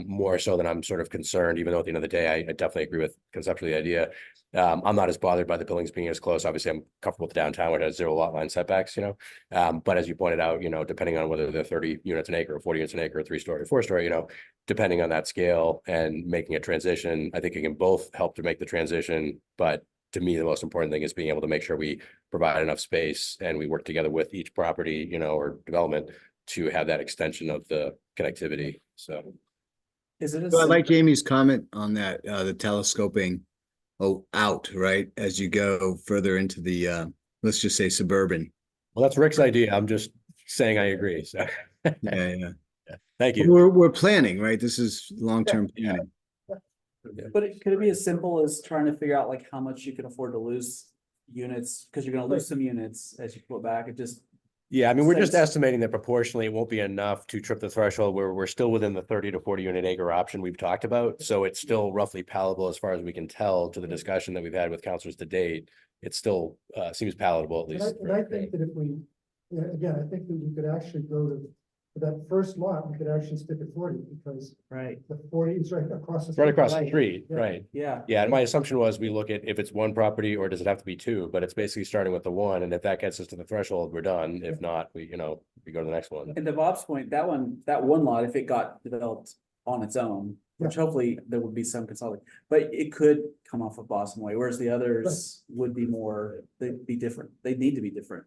More so than I'm sort of concerned, even though at the end of the day, I definitely agree with conceptually the idea. I'm not as bothered by the buildings being as close. Obviously, I'm comfortable with the downtown, which has 0 lot line setbacks, but as you pointed out, depending on whether they're 30 units an acre or 40 units an acre, 3-story, 4-story, depending on that scale and making a transition, I think it can both help to make the transition. But to me, the most important thing is being able to make sure we provide enough space and we work together with each property, or development to have that extension of the connectivity. So. Is it a So I like simple- Jamie's comment on that, the telescoping out, right, as you go further into the, let's just say suburban. Well, that's Rick's idea. I'm just saying I agree. So, Yeah, yeah. thank you. We're planning, right? This is long-term planning. But could it be as simple as trying to figure out like how much you can afford to lose units? Because you're gonna lose some units as you pull it back, it just. Yeah, I mean, we're just Thanks. estimating that proportionally it won't be enough to trip the threshold where we're still within the 30 to 40 unit acre option we've talked about. So it's still roughly palatable as far as we can tell to the discussion that we've had with counselors to date. It still seems palatable at and least. I think that if we, again, I think that we could actually go to, for that first lot, we could actually stick at 40, because Right, the 40 is right across the. Right across the Right. street, Yeah. right? yeah. Yeah, and my assumption was we look at if it's one property or does it have to be 2, but it's basically starting with the one, and if that gets us to the threshold, we're done. If not, we go to the next one. And to Bob's point, that one lot, if it got developed on its own, which hopefully there would be some consolidation, but it could come off of Boston Way, whereas the others would be more, they'd be different. They need to be different.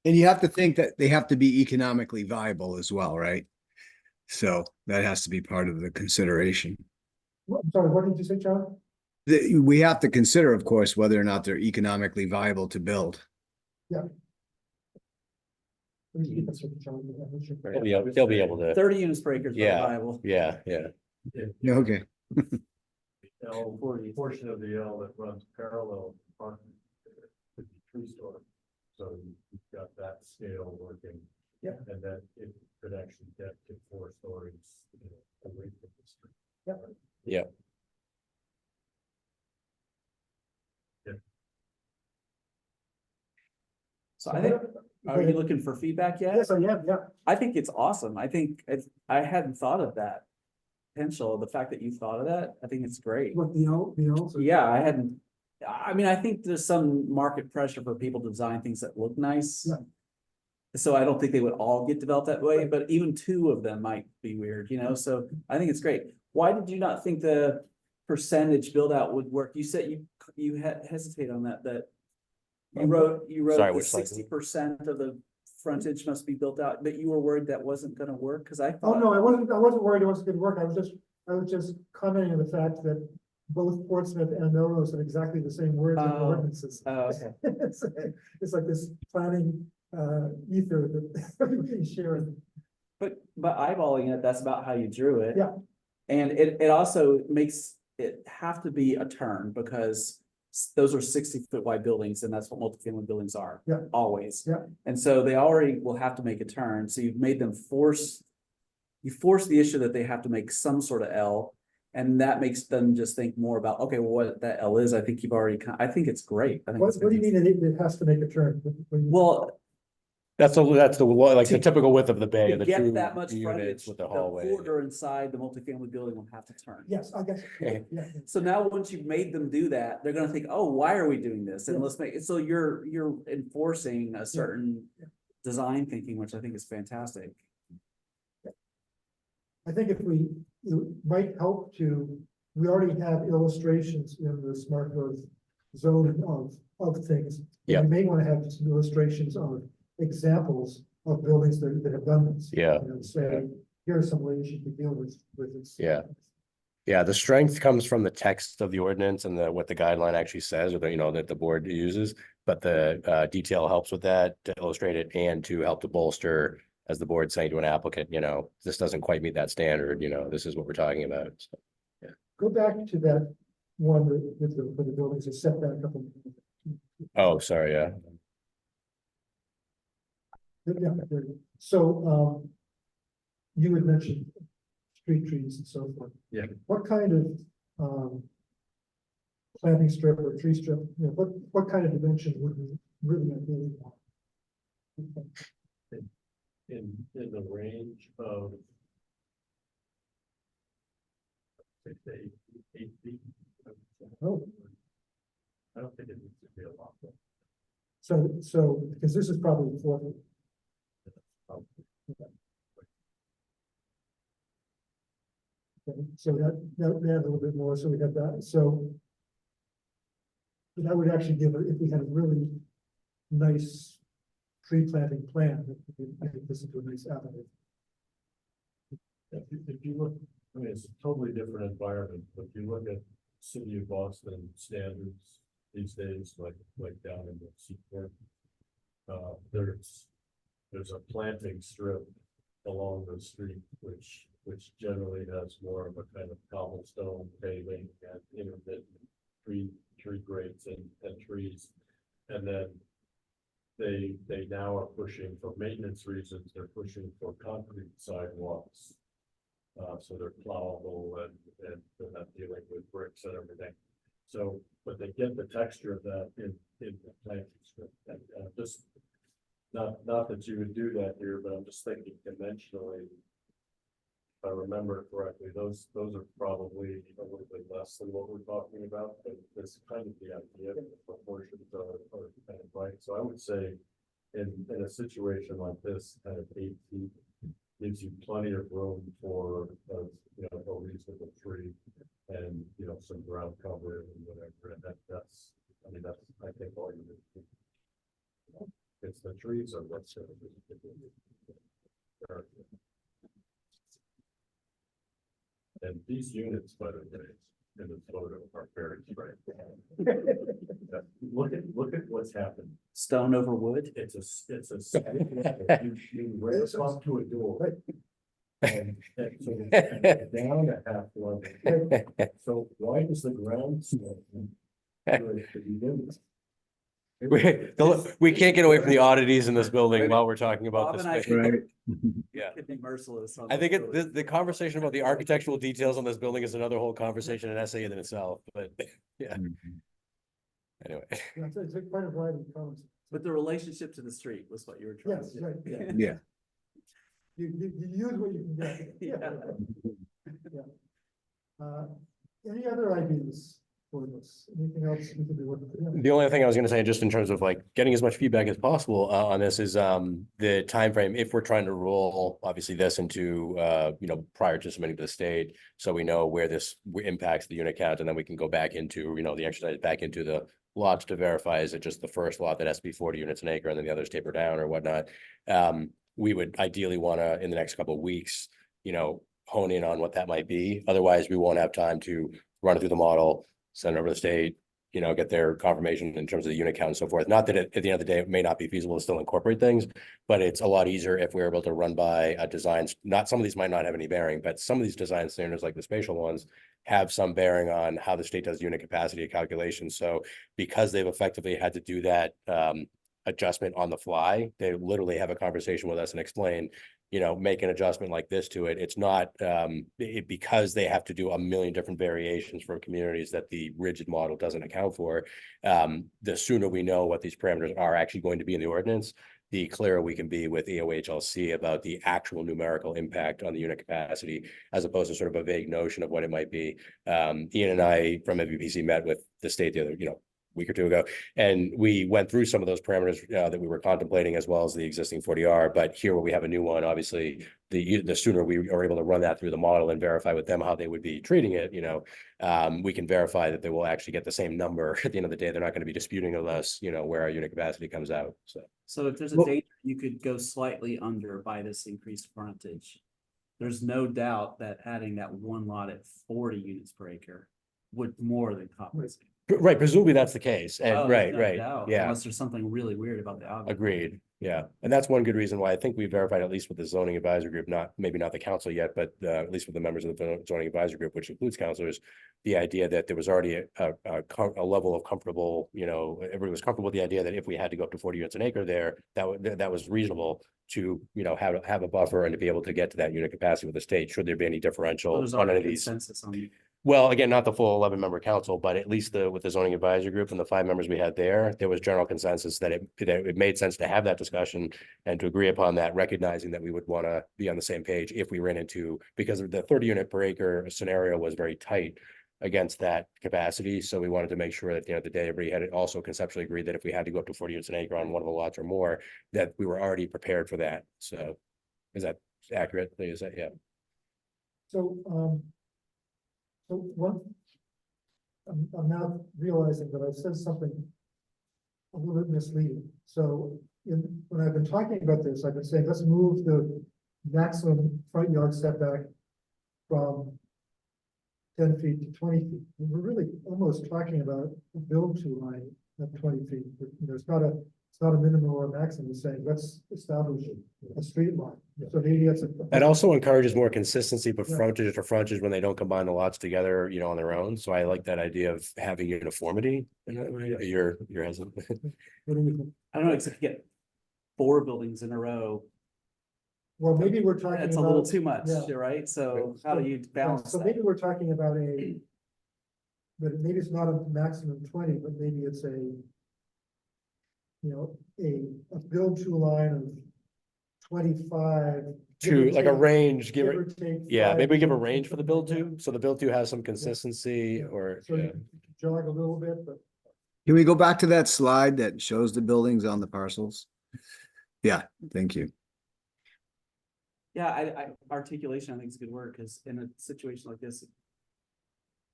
And you have to think that they have to be economically viable as well, right? So that has to be part of the consideration. I'm sorry, what did you say, John? We have to consider, of course, whether or not they're economically viable to build. They'll be able to. 30 units per acre is not Yeah. viable. Yeah. Yeah, okay. L, portion of the L that runs parallel to the parking could be 3-story. So you've got that scale working. Yeah. And then it could actually get to 4 stories, away from the street. Yeah. So I think, are you looking for feedback yet? Yes, I am, yeah. I think it's awesome. I think I hadn't thought of that potential. The fact that you thought of that, I think it's great. What, the L's? Yeah, I hadn't. I mean, I think there's some market pressure for people to design things that look nice. Yeah. So I don't think they would all get developed that way, but even 2 of them might be weird, so I think it's great. Why did you not think the percentage build out would work? You said you had hesitate on that you wrote Sorry, that which slide? 60% of the frontage must be built out, but you were worried that wasn't gonna work, because I Oh, thought. no, I wasn't worried it wasn't gonna work. I was just commenting on the fact that both Portsmouth and Melrose have exactly the same words in the Oh. ordinances. Oh, okay. It's like this planning ether that everybody's sharing. But eyeballing it, that's about how you drew it. Yeah. And it also makes it have to be a turn, because those are 60-foot wide buildings, and that's what multifamily buildings are. Yeah. Always. Yeah. And so they already will have to make a turn, so you've made them force the issue that they have to make some sort of L, and that makes them just think more about, okay, well, what that L is. I think you've already, I think it's great. I think What it's do you mean it has to make a turn? Well, That's the To- typical width of the bay, to of the get 2 that much units frontage, with the the hallway. corridor inside the multifamily building will have to turn. Yes, I guess. Okay. Yeah. So now, once you've made them do that, they're gonna think, oh, why are we doing this? And Yeah. let's make it, so you're enforcing a certain Yeah. design thinking, which I think is fantastic. I think it might help to we already have illustrations in the smart growth zone of things. Yeah. We may want to have some illustrations of examples of buildings that have done this. Yeah. You know, say, here are some ways you can deal with this. Yeah. Yeah, the strength comes from the text of the ordinance and what the guideline actually says, or that the board uses. But the detail helps with that to illustrate it and to help to bolster, as the board saying to an applicant, this doesn't quite meet that standard, this is what we're talking about. So, Go back to that one with the buildings are set back up. oh, sorry, yeah. Yeah, there you go. So, you had mentioned street trees and so forth. Yeah. What kind of, planting strip or tree strip, what kind of dimension would we really ideally want? In the range of say 8 feet. Oh, I don't think it needs to be a lot. so, because this is probably 4 feet. Okay, so that a little bit more, so we have that, so. That would actually give, if we had a really nice tree planting plan, I think this is a nice avenue. If you look, I mean, it's a totally different environment, but if you look at city of Boston standards these days, like down in the Seaport. There's a planting strip along the street, which generally has more of a kind of cobblestone paving and intermittent tree grades and trees. And then they now are pushing, for maintenance reasons, they're pushing for concrete sidewalks. So they're plowable and they're not dealing with bricks and everything. So, but they get the texture of that in the planting strip. And just not that you would do that here, but I'm just thinking dimensionally. If I remember correctly, those are probably a little bit less than what we're talking about, but this kind of the idea, the proportions are kind of right. So I would say in a situation like this, kind of 8 feet gives you plenty of room for a reasonable tree and some ground cover and whatever. And that's I think all you need. It's the trees are what's and these units, by the way, in the photo are very bright. Look at what's happened. Stone over wood. It's a you raise up to a door. And so it's down a half level. So why does the ground slope? We can't get away from the oddities in this building while we're talking about Bob this. and I space. Right. Yeah. could be merciless. On I think this. the conversation about the architectural details on this building is another whole conversation, an essay in itself, but yeah. Anyway. Yeah, it's quite a variety of colors. But the relationship to the street was what you were trying Yes, to do. right. Yeah. Yeah. You use what you can get. Yeah. Any other ideas for this? Anything else we can be working on? The only thing I was gonna say, just in terms of like getting as much feedback as possible on this is the time frame. If we're trying to roll obviously this into prior to submitting to the state, so we know where this impacts the unit count, and then we can go back into the exercise back into the lots to verify, is it just the first lot that has to be 40 units an acre and then the others taper down or whatnot. We would ideally want to, in the next couple of weeks, hone in on what that might be. Otherwise, we won't have time to run it through the model, send it over to the state, get their confirmation in terms of the unit count and so forth. Not that at the end of the day, it may not be feasible to still incorporate things, but it's a lot easier if we're able to run by designs. Not some of these might not have any bearing, but some of these design standards, like the spatial ones, have some bearing on how the state does unit capacity calculations. So because they've effectively had to do that adjustment on the fly, they literally have a conversation with us and explain, make an adjustment like this to it. It's not because they have to do a million different variations from communities that the rigid model doesn't account for. The sooner we know what these parameters are actually going to be in the ordinance, the clearer we can be with EOHLC about the actual numerical impact on the unit capacity, as opposed to sort of a vague notion of what it might be. Ian and I from MVPC met with the state the other, week or two ago. And we went through some of those parameters that we were contemplating, as well as the existing 40R. But here, where we have a new one, obviously, the sooner we are able to run that through the model and verify with them how they would be treating it, we can verify that they will actually get the same number at the end of the day. They're not going to be disputing with us, where our unit capacity comes out. So if there's a Well- date you could go slightly under by this increased frontage, there's no doubt that adding that one lot at 40 units per acre would more than compensate. Right, presumably that's the case. And Oh, right, there's no doubt, yeah. Unless there's something really weird about the algorithm. Agreed, yeah, and that's one good reason why I think we verified, at least with the zoning advisory group, maybe not the council yet, but at least with the members of the zoning advisory group, which includes counselors, the idea that there was already a level of comfortable, everybody was comfortable with the idea that if we had to go up to 40 units an acre there, that was reasonable to, have a buffer and to be able to get to that unit capacity with the state, should there be any So differential there's on any already of these. consensus on. Well, again, not the full 11-member council, but at least with the zoning advisory group and the 5 members we had there was general consensus that it made sense to have that discussion and to agree upon that, recognizing that we would want to be on the same page if we ran into, because the 30 unit per acre scenario was very tight against that capacity. So we wanted to make sure that at the end of the day, everybody had also conceptually agreed that if we had to go up to 40 units an acre on one of the lots or more, that we were already prepared for that. So is that accurate? Is that, yeah. So, I'm now realizing that I've said something a little bit misleading. So when I've been talking about this, I've been saying, let's move the maximum front yard setback from 10 feet to 20 feet. We're really almost talking about a build-to line at 20 feet. It's not a minimum or a maximum. It's saying, let's establish a street line. So maybe it's That also encourages more consistency, but Yeah. frontage to frontage when they don't combine the lots together, on their own. So I like that idea of having uniformity in that way. You're hesitant. What do you think? I don't know, except you get 4 buildings in a row. Well, maybe we're talking That's a about. little too much, yeah. right? So how do you balance So that? maybe we're talking about but maybe it's not a maximum 20, but maybe it's a build to line of 25. give or To like a take- range, Give or take. yeah, maybe we give a 5 range for the build to, so the build to has some Yeah. consistency Yeah. or, So you can jog a little bit, but Can we go back to that slide that shows the buildings on the parcels? Yeah, thank you. Yeah, I articulation, I think is good word, because in a situation like this,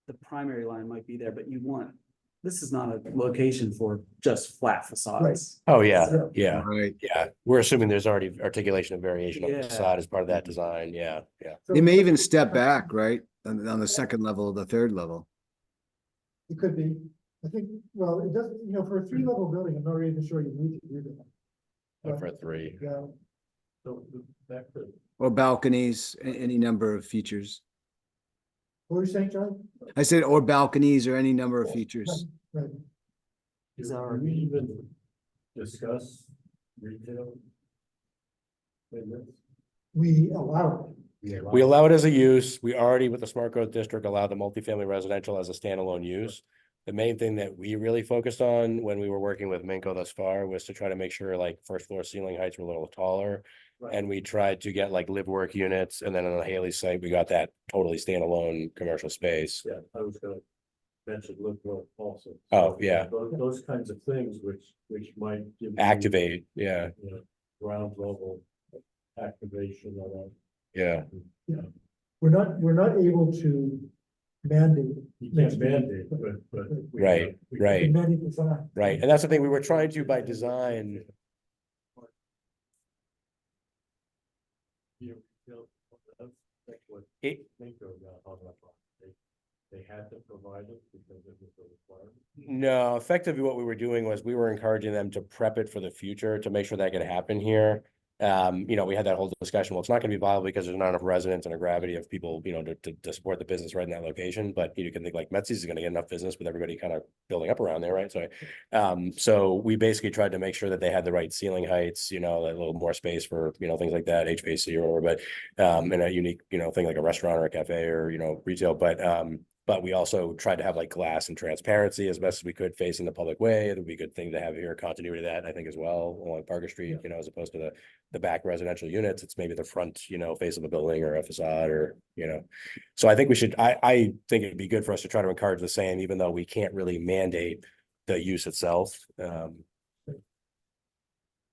the primary line might be there, but this is not a location for just flat facades. oh, yeah, yeah. Right. Yeah, we're assuming there's already articulation and variation of Yeah. the facade as part of that design, yeah. so They may even step back, right? On the second level, or the third level. it could be. I think, well, it does, for a 3-level building, I'm not even sure you need to do that. But for 3. Yeah, So back to, Or balconies, any number of features. what were you saying, John? I said, or balconies or any number of features. Right. do we even discuss retail? In this? We allow We allow it as a use. We already, with the smart growth district, allow the multifamily residential as a standalone use. The main thing that we really focused on when we were working with Minko thus far was to try to make sure like first floor ceiling heights were a little taller. Right. And we tried to get like live work units, and then on the Haley site, we got that totally standalone commercial space. Yeah, I was gonna mention live work also. Oh, yeah. Those kinds of things which might give. you, Activate, yeah, Ground level activation of yeah. we're not able to mandate. You can't mandate, but. we Right, can- we right. can- Mandate design. Right, and that's the thing we were trying to by design. That's what It, Minko got hung up on. They had to provide it because it was a requirement. no, effectively what we were doing was we were encouraging them to prep it for the future to make sure that could happen here. We had that whole discussion. Well, it's not going to be viable because there's not enough residents and a gravity of people, to support the business right in that location. But you can think like Metsy's is going to get enough business with everybody kind of building up around there, right? So we basically tried to make sure that they had the right ceiling heights, a little more space for, things like that, HVAC or whatever, but and a unique, thing like a restaurant or a cafe or, retail. But we also tried to have like glass and transparency as best as we could facing the public way. It would be a good thing to have here, continuity of that, I think, as well, along Parker Street, as opposed to the back residential units. It's maybe the front, face of a building or a facade or, So I think I think it'd be good for us to try to encourage the same, even though we can't really mandate the use itself.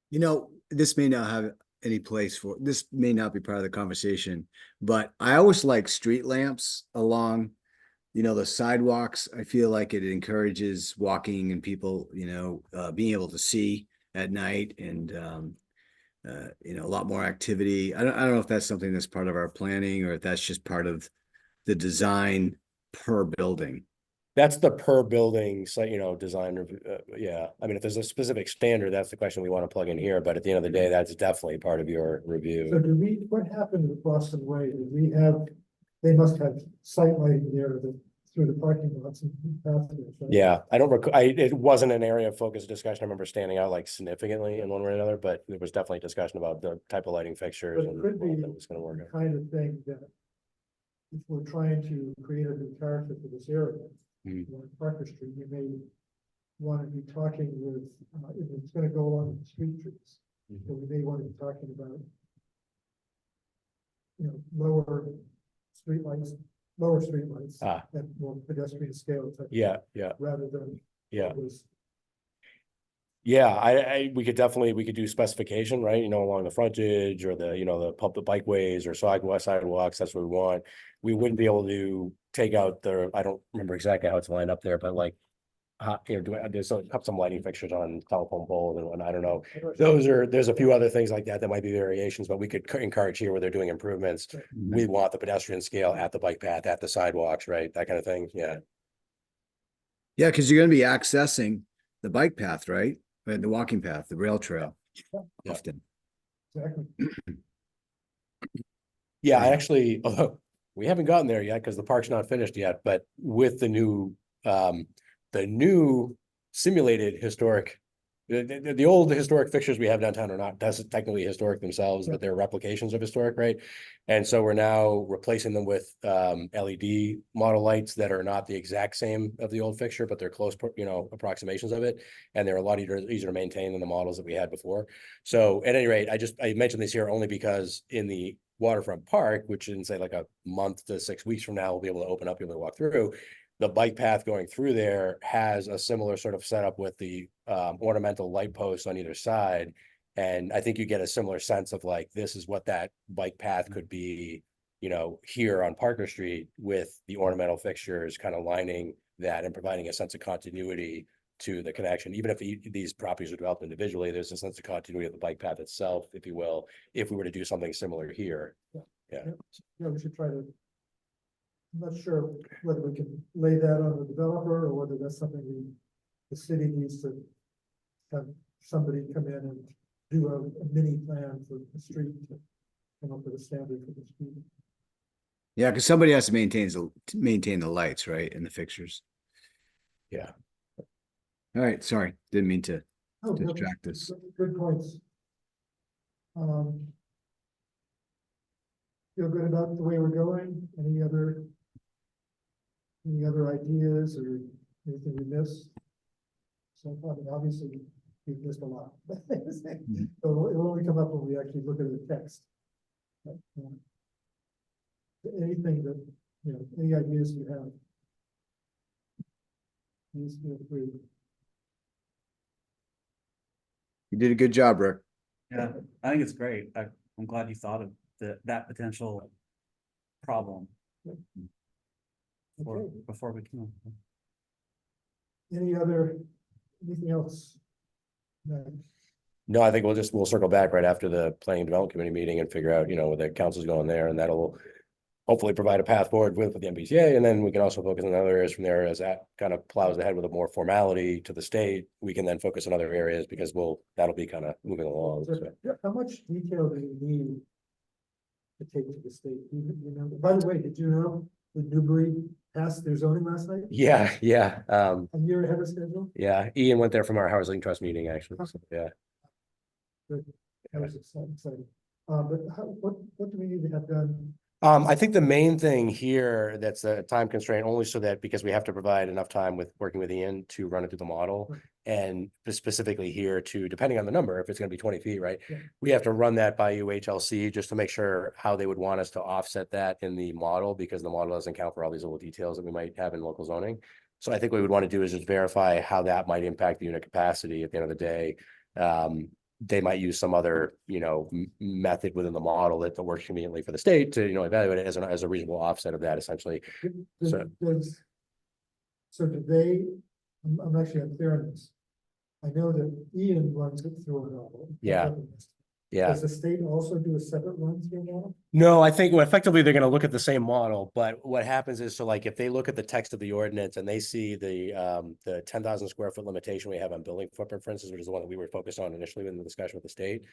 You know, this may not have any place for, this may not be part of the conversation, but I always like street lamps along, you know, the sidewalks. I feel like it encourages walking and people, you know, being able to see at night and, you know, a lot more activity. I don't know if that's something that's part of our planning or if that's just part of the design per building. That's the per building site, you know, design review. Yeah, I mean, if there's a specific standard, that's the question we want to plug in here. But at the end of the day, that's definitely part of your So review. what happened with Boston Way? Did we have, they must have sight lighting there through the parking lots and pathways, right? Yeah, I don't recall. It wasn't an area of focus discussion. I remember standing out like significantly in one way or another, but there was definitely discussion about the type of lighting fixtures But it and could be that was going to work the out. kind of thing that if we're trying to create a new character for this area, Mhm. on Parker Street, you may want to be talking with, if it's going to go along the street trees. So we may want to be talking about, you know, lower streetlights Ah. at more pedestrian scale type. Yeah, yeah, Rather than. yeah. what was- Yeah, we could definitely, we could do specification, right? You know, along the frontage or the, you know, the public bikeways or sidewalks, that's what we want. We wouldn't be able to take out the, I don't remember exactly how it's lined up there, but like, you know, there's some lighting fixtures on telephone poles and whatnot, I don't know. There's a few other things like that might be variations, but we could encourage here where they're doing improvements. We want the pedestrian scale at the bike path, at the sidewalks, right? That kind of thing, yeah. Yeah, because you're gonna be accessing the bike path, right? And the walking path, the rail trail. Yeah. Often. Exactly. Yeah, I actually, although we haven't gotten there yet because the park's not finished yet, but with the new simulated historic. The old historic fixtures we have downtown are not technically historic themselves, but they're replications of historic, right? And so we're now replacing them with LED model lights that are not the exact same of the old fixture, but they're close, you know, approximations of it. And they're a lot easier to maintain than the models that we had before. So at any rate, I mentioned this here only because in the waterfront park, which in say like a month to 6 weeks from now, we'll be able to open up, you'll be able to walk through. The bike path going through there has a similar sort of setup with the ornamental light posts on either side. And I think you get a similar sense of like, this is what that bike path could be, you know, here on Parker Street with the ornamental fixtures kind of lining that and providing a sense of continuity to the connection. Even if these properties are developed individually, there's a sense of continuity of the bike path itself, if you will, if we were to do something similar here. Yeah. Yeah, we should try to. I'm not sure whether we can lay that on the developer or whether that's something the city needs to have somebody come in and do a mini plan for the street to come up with a standard for the street. Yeah, because somebody has to maintain the lights, right? And the fixtures. Yeah. All right, sorry, didn't mean to Oh, no, distract us. Good points. Feel good about the way we're going? Any other ideas or anything we missed? So I mean, obviously, we've missed a lot. So it'll only come up when we actually look at the text. But, anything that, you know, any ideas you have, please feel free. You did a good job, Rick. Yeah, I think it's great. I'm glad you thought of that potential problem Okay. before we came. Anything else? No. No, I think we'll circle back right after the planning development committee meeting and figure out, you know, where the council's going there, and that'll hopefully provide a path forward with the MBTA, and then we can also focus on other areas from there as that kind of plows ahead with a more formality to the state. We can then focus on other areas because that'll be kind of moving along. So. How much detail do you need to take to the state? You know, by the way, did you know that Newbury passed their zoning last night? Yeah. A year ahead of schedule? Yeah. Ian went there from our Housing Trust meeting, actually. So, yeah. Good. That was exciting. But what do we need to have done? I think the main thing here that's a time constraint only so that because we have to provide enough time with working with Ian to run it through the model. Right. And specifically here to, depending on the number, if it's going to be 20 feet, right? Yeah. We have to run that by UHLC just to make sure how they would want us to offset that in the model, because the model doesn't count for all these little details that we might have in local zoning. So I think what we would want to do is just verify how that might impact the unit capacity at the end of the day. They might use some other, method within the model that works conveniently for the state to, evaluate it as a reasonable offset of that essentially. So- So do they, I'm actually unclear on this. I know that Ian runs it through a model. Yeah. Yeah. Does the state also do a separate run through a model? No, I think effectively they're going to look at the same model, but what happens is, so like if they look at the text of the ordinance and they see the 10,000 square foot limitation we have on building footprint, for instance, which is the one that we were focused on initially in the discussion with the state.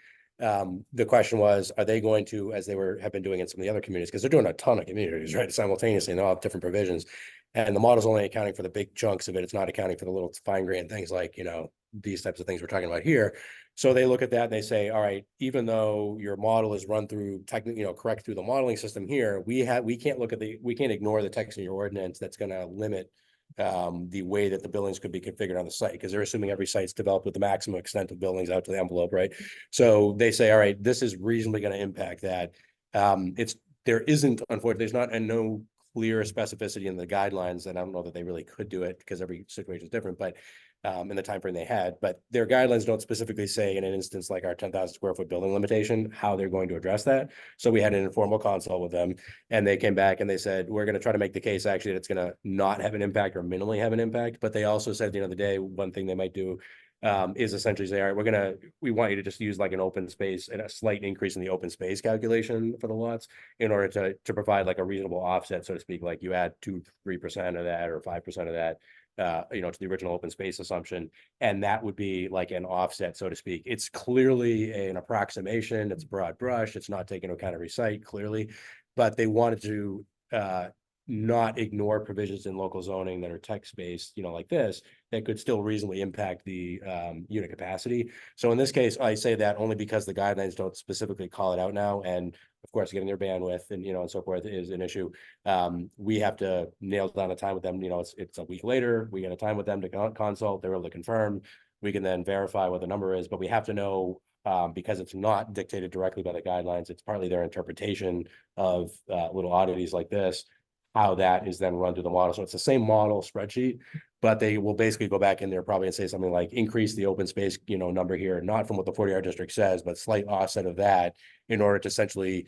The question was, are they going to, as they have been doing in some of the other communities, because they're doing a ton of communities, right, simultaneously, and they all have different provisions. And the model's only accounting for the big chunks of it. It's not accounting for the little fine grained things like, these types of things we're talking about here. So they look at that and they say, all right, even though your model is run through technically, correct through the modeling system here, we can't ignore the text in your ordinance that's going to limit the way that the buildings could be configured on the site, because they're assuming every site's developed with the maximum extent of buildings out to the envelope, right? So they say, all right, this is reasonably going to impact that. There isn't, unfortunately, there's not no clear specificity in the guidelines, and I don't know that they really could do it because every situation is different, but in the time frame they had, but their guidelines don't specifically say in an instance like our 10,000 square foot building limitation, how they're going to address that. So we had an informal consult with them and they came back and they said, we're going to try to make the case actually that it's going to not have an impact or minimally have an impact. But they also said at the end of the day, one thing they might do is essentially say, all right, we want you to just use like an open space and a slight increase in the open space calculation for the lots in order to provide like a reasonable offset, so to speak, like you add 2-3% of that or 5% of that to the original open space assumption. And that would be like an offset, so to speak. It's clearly an approximation. It's broad brush. It's not taking into account every site clearly, but they wanted to not ignore provisions in local zoning that are text-based, like this, that could still reasonably impact the unit capacity. So in this case, I say that only because the guidelines don't specifically call it out now. And of course, getting their bandwidth and, and so forth is an issue. We have to nail down a time with them. It's a week later. We get a time with them to consult. They're able to confirm. We can then verify what the number is, but we have to know because it's not dictated directly by the guidelines. It's partly their interpretation of little oddities like this, how that is then run through the model. So it's the same model spreadsheet, but they will basically go back in there probably and say something like increase the open space, number here, not from what the 40R district says, but slight offset of that in order to essentially,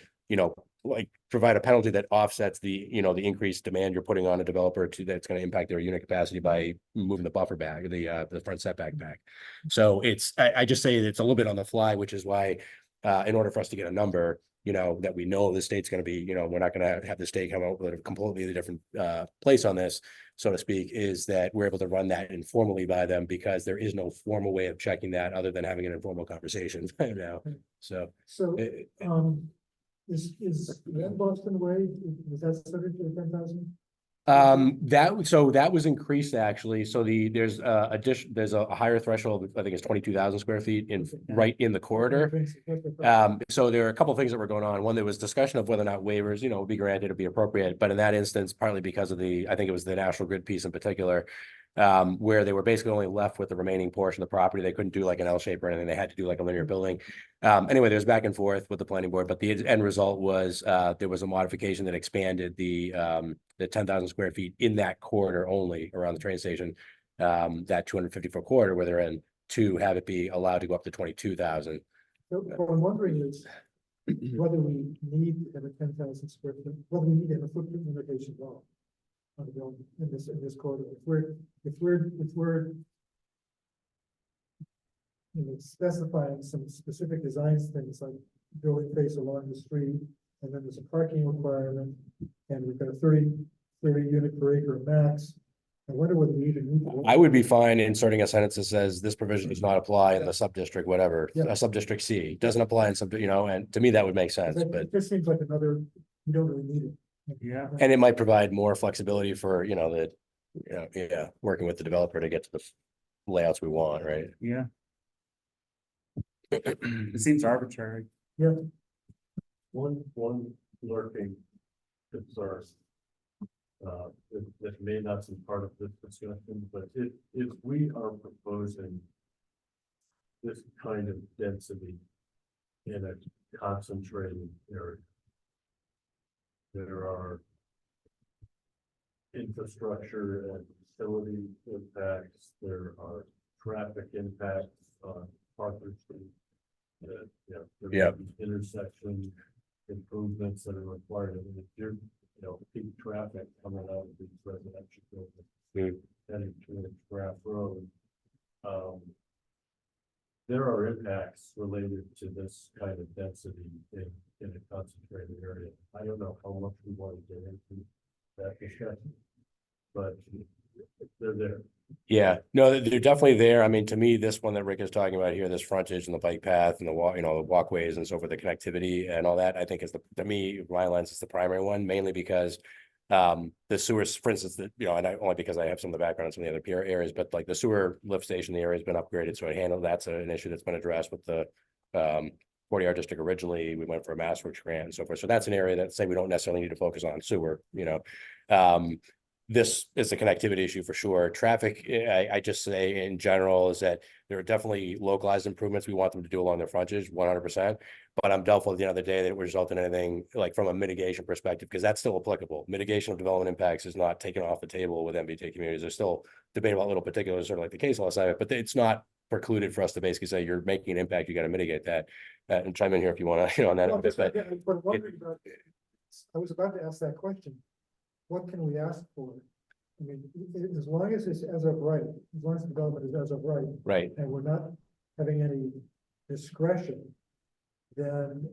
like provide a penalty that offsets the, the increased demand you're putting on a developer that's going to impact their unit capacity by moving the buffer back, the front setback back. So I just say that it's a little bit on the fly, which is why in order for us to get a number, that we know the state's going to be, we're not going to have the state come out with a completely different place on this, so to speak, is that we're able to run that informally by them because there is no formal way of checking that other than having an informal conversation right now. So is that Boston Way, is that subject to the 10,000? That was increased actually. So there's a higher threshold, I think it's 22,000 square feet right in the corridor. So there are a couple of things that were going on. One, there was discussion of whether or not waivers, would be granted or be appropriate. But in that instance, partly because of I think it was the National Grid piece in particular, where they were basically only left with the remaining portion of the property. They couldn't do like an L shape or anything. They had to do like a linear building. Anyway, there's back and forth with the planning board, but the end result was there was a modification that expanded the 10,000 square feet in that corridor only around the train station, that 250-foot corridor where they're in, to have it be allowed to go up to 22,000. So what I'm wondering is whether we need to have a 10,000 square foot, whether we need to have a footprint limitation law on the building in this corridor. If we're specifying some specific designs, things like building face along the street, and then there's a parking requirement, and we've got a 30 unit per acre max. I wonder whether we even need to. I would be fine inserting a sentence that says this provision does not apply in the sub-district, whatever, sub-district C doesn't apply in and to me that would make sense, but it just seems like another, you don't really need it. Yeah. and it might provide more flexibility for, working with the developer to get to the layouts we want, right? Yeah. It seems arbitrary. Yeah. One lurking concern that may not be part of this discussion, but if we are proposing this kind of density in a concentrated area, there are infrastructure and utility impacts, there are traffic impacts on Parker Street. There may Yep. be intersection improvements that are required. I mean, if you're, peak traffic coming out of these residential buildings, heading towards Graph Road. There are impacts related to this kind of density in a concentrated area. I don't know how much we want to get into that discussion, but they're there. Yeah, no, they're definitely there. I mean, to me, this one that Rick is talking about here, this frontage and the bike path and the walk, the walkways and so forth, the connectivity and all that, I think is to me, my lens is the primary one, mainly because the sewers, for instance, and only because I have some of the background in some of the other peer areas, but like the sewer lift station, the area has been upgraded, so it handled, that's an issue that's been addressed with the 40R district. Originally, we went for a mass works grant and so forth. So that's an area that, say, we don't necessarily need to focus on sewer, this is a connectivity issue for sure. Traffic, I just say in general is that there are definitely localized improvements we want them to do along their frontage, 100%. But I'm doubtful at the end of the day that it would result in anything like from a mitigation perspective, because that's still applicable. Mitigation of development impacts is not taken off the table with MBTA communities. There's still debate about little particulars, sort of like the case law side, but it's not precluded for us to basically say you're making an impact, you got to mitigate that. And chime in here if you want to, on that. Well, But I'm wondering about, I was about to ask that question. What can we ask for? I mean, as long as it's as of right, as long as the development is as of right, right. and we're not having any discretion, then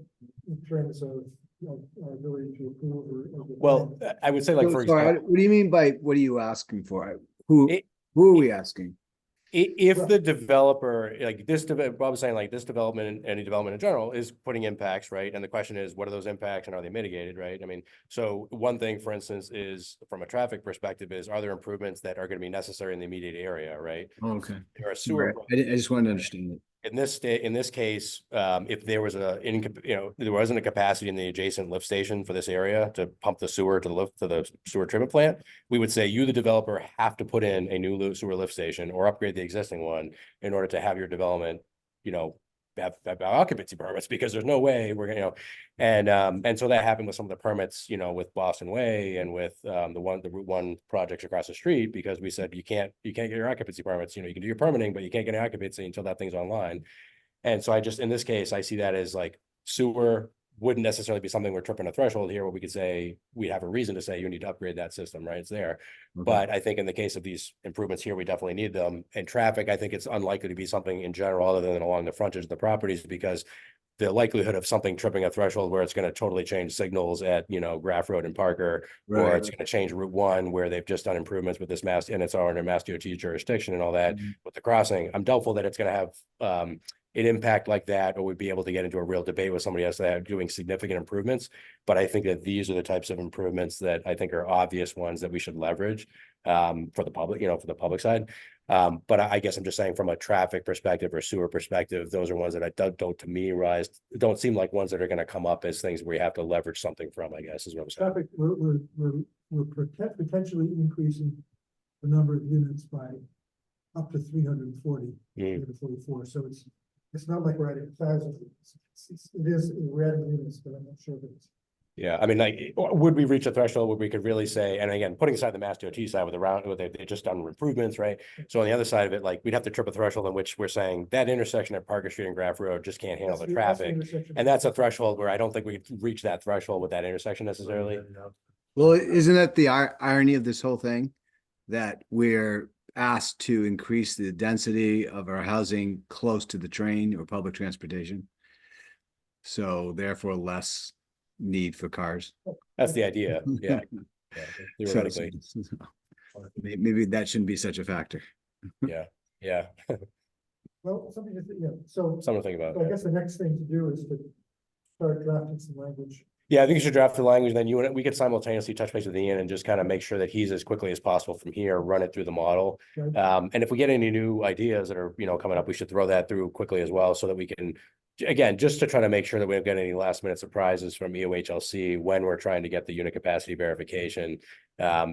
in terms of, our ability to approve or. Well, I would say, like, for Sorry, example, what do you mean by, what are you asking for? Who It- are we asking? if the developer, like this, Bob was saying, like this development and any development in general is putting impacts, right? And the question is, what are those impacts and are they mitigated, right? I mean, so one thing, for instance, is from a traffic perspective is, are there improvements that are going to be necessary in the immediate area, right? Okay. There are sewer. I just wanted to understand it. In this case, if there was there wasn't a capacity in the adjacent lift station for this area to pump the sewer to the sewer treatment plant, we would say you, the developer, have to put in a new sewer lift station or upgrade the existing one in order to have your development, have occupancy permits, because there's no way we're gonna, and so that happened with some of the permits, with Boston Way and with the Route 1 projects across the street, because we said you can't get your occupancy permits, you can do your permitting, but you can't get an occupancy until that thing's online. And so I just, in this case, I see that as like sewer wouldn't necessarily be something we're tripping a threshold here where we could say, we have a reason to say you need to upgrade that system, right? It's there. Okay. But I think in the case of these improvements here, we definitely need them. And traffic, I think it's unlikely to be something in general other than along the frontage of the properties, because the likelihood of something tripping a threshold where it's going to totally change signals at, Graph Road and Parker, or Right. it's going to change Route 1 where they've just done improvements with this mass, and it's under Mass DOT jurisdiction and all that with the crossing. I'm doubtful that it's going to have an impact like that, or would be able to get into a real debate with somebody else that are doing significant improvements. But I think that these are the types of improvements that I think are obvious ones that we should leverage for the public, for the public side. But I guess I'm just saying, from a traffic perspective or sewer perspective, those are ones that don't to me don't seem like ones that are going to come up as things where you have to leverage something from, I guess is what I'm saying. Traffic, we're potentially increasing the number of units by up to 340, 344. So it's not like we're adding 1,000. We're adding units, but I'm not sure that it's. Yeah, I mean, like, would we reach a threshold where we could really say, and again, putting aside the Mass DOT side with they just done improvements, right? So on the other side of it, like, we'd have to trip a threshold in which we're saying that intersection at Parker Street and Graph Road just can't handle the traffic. And that's a threshold where I don't think we could reach that threshold with that intersection necessarily. Well, isn't that the irony of this whole thing? That we're asked to increase the density of our housing close to the train or public transportation. So therefore less need for cars. That's the idea. Yeah. Yeah, So theoretically. maybe that shouldn't be such a factor. Yeah. Yeah. Well, something so Something to think about. I guess the next thing to do is to start drafting some language. Yeah, I think you should draft the language, then we could simultaneously touch base with Ian and just kind of make sure that he's as quickly as possible from here, run it through the model. Right. And if we get any new ideas that are, coming up, we should throw that through quickly as well, so that we can, again, just to try to make sure that we don't get any last minute surprises from EOHLC when we're trying to get the unit capacity verification.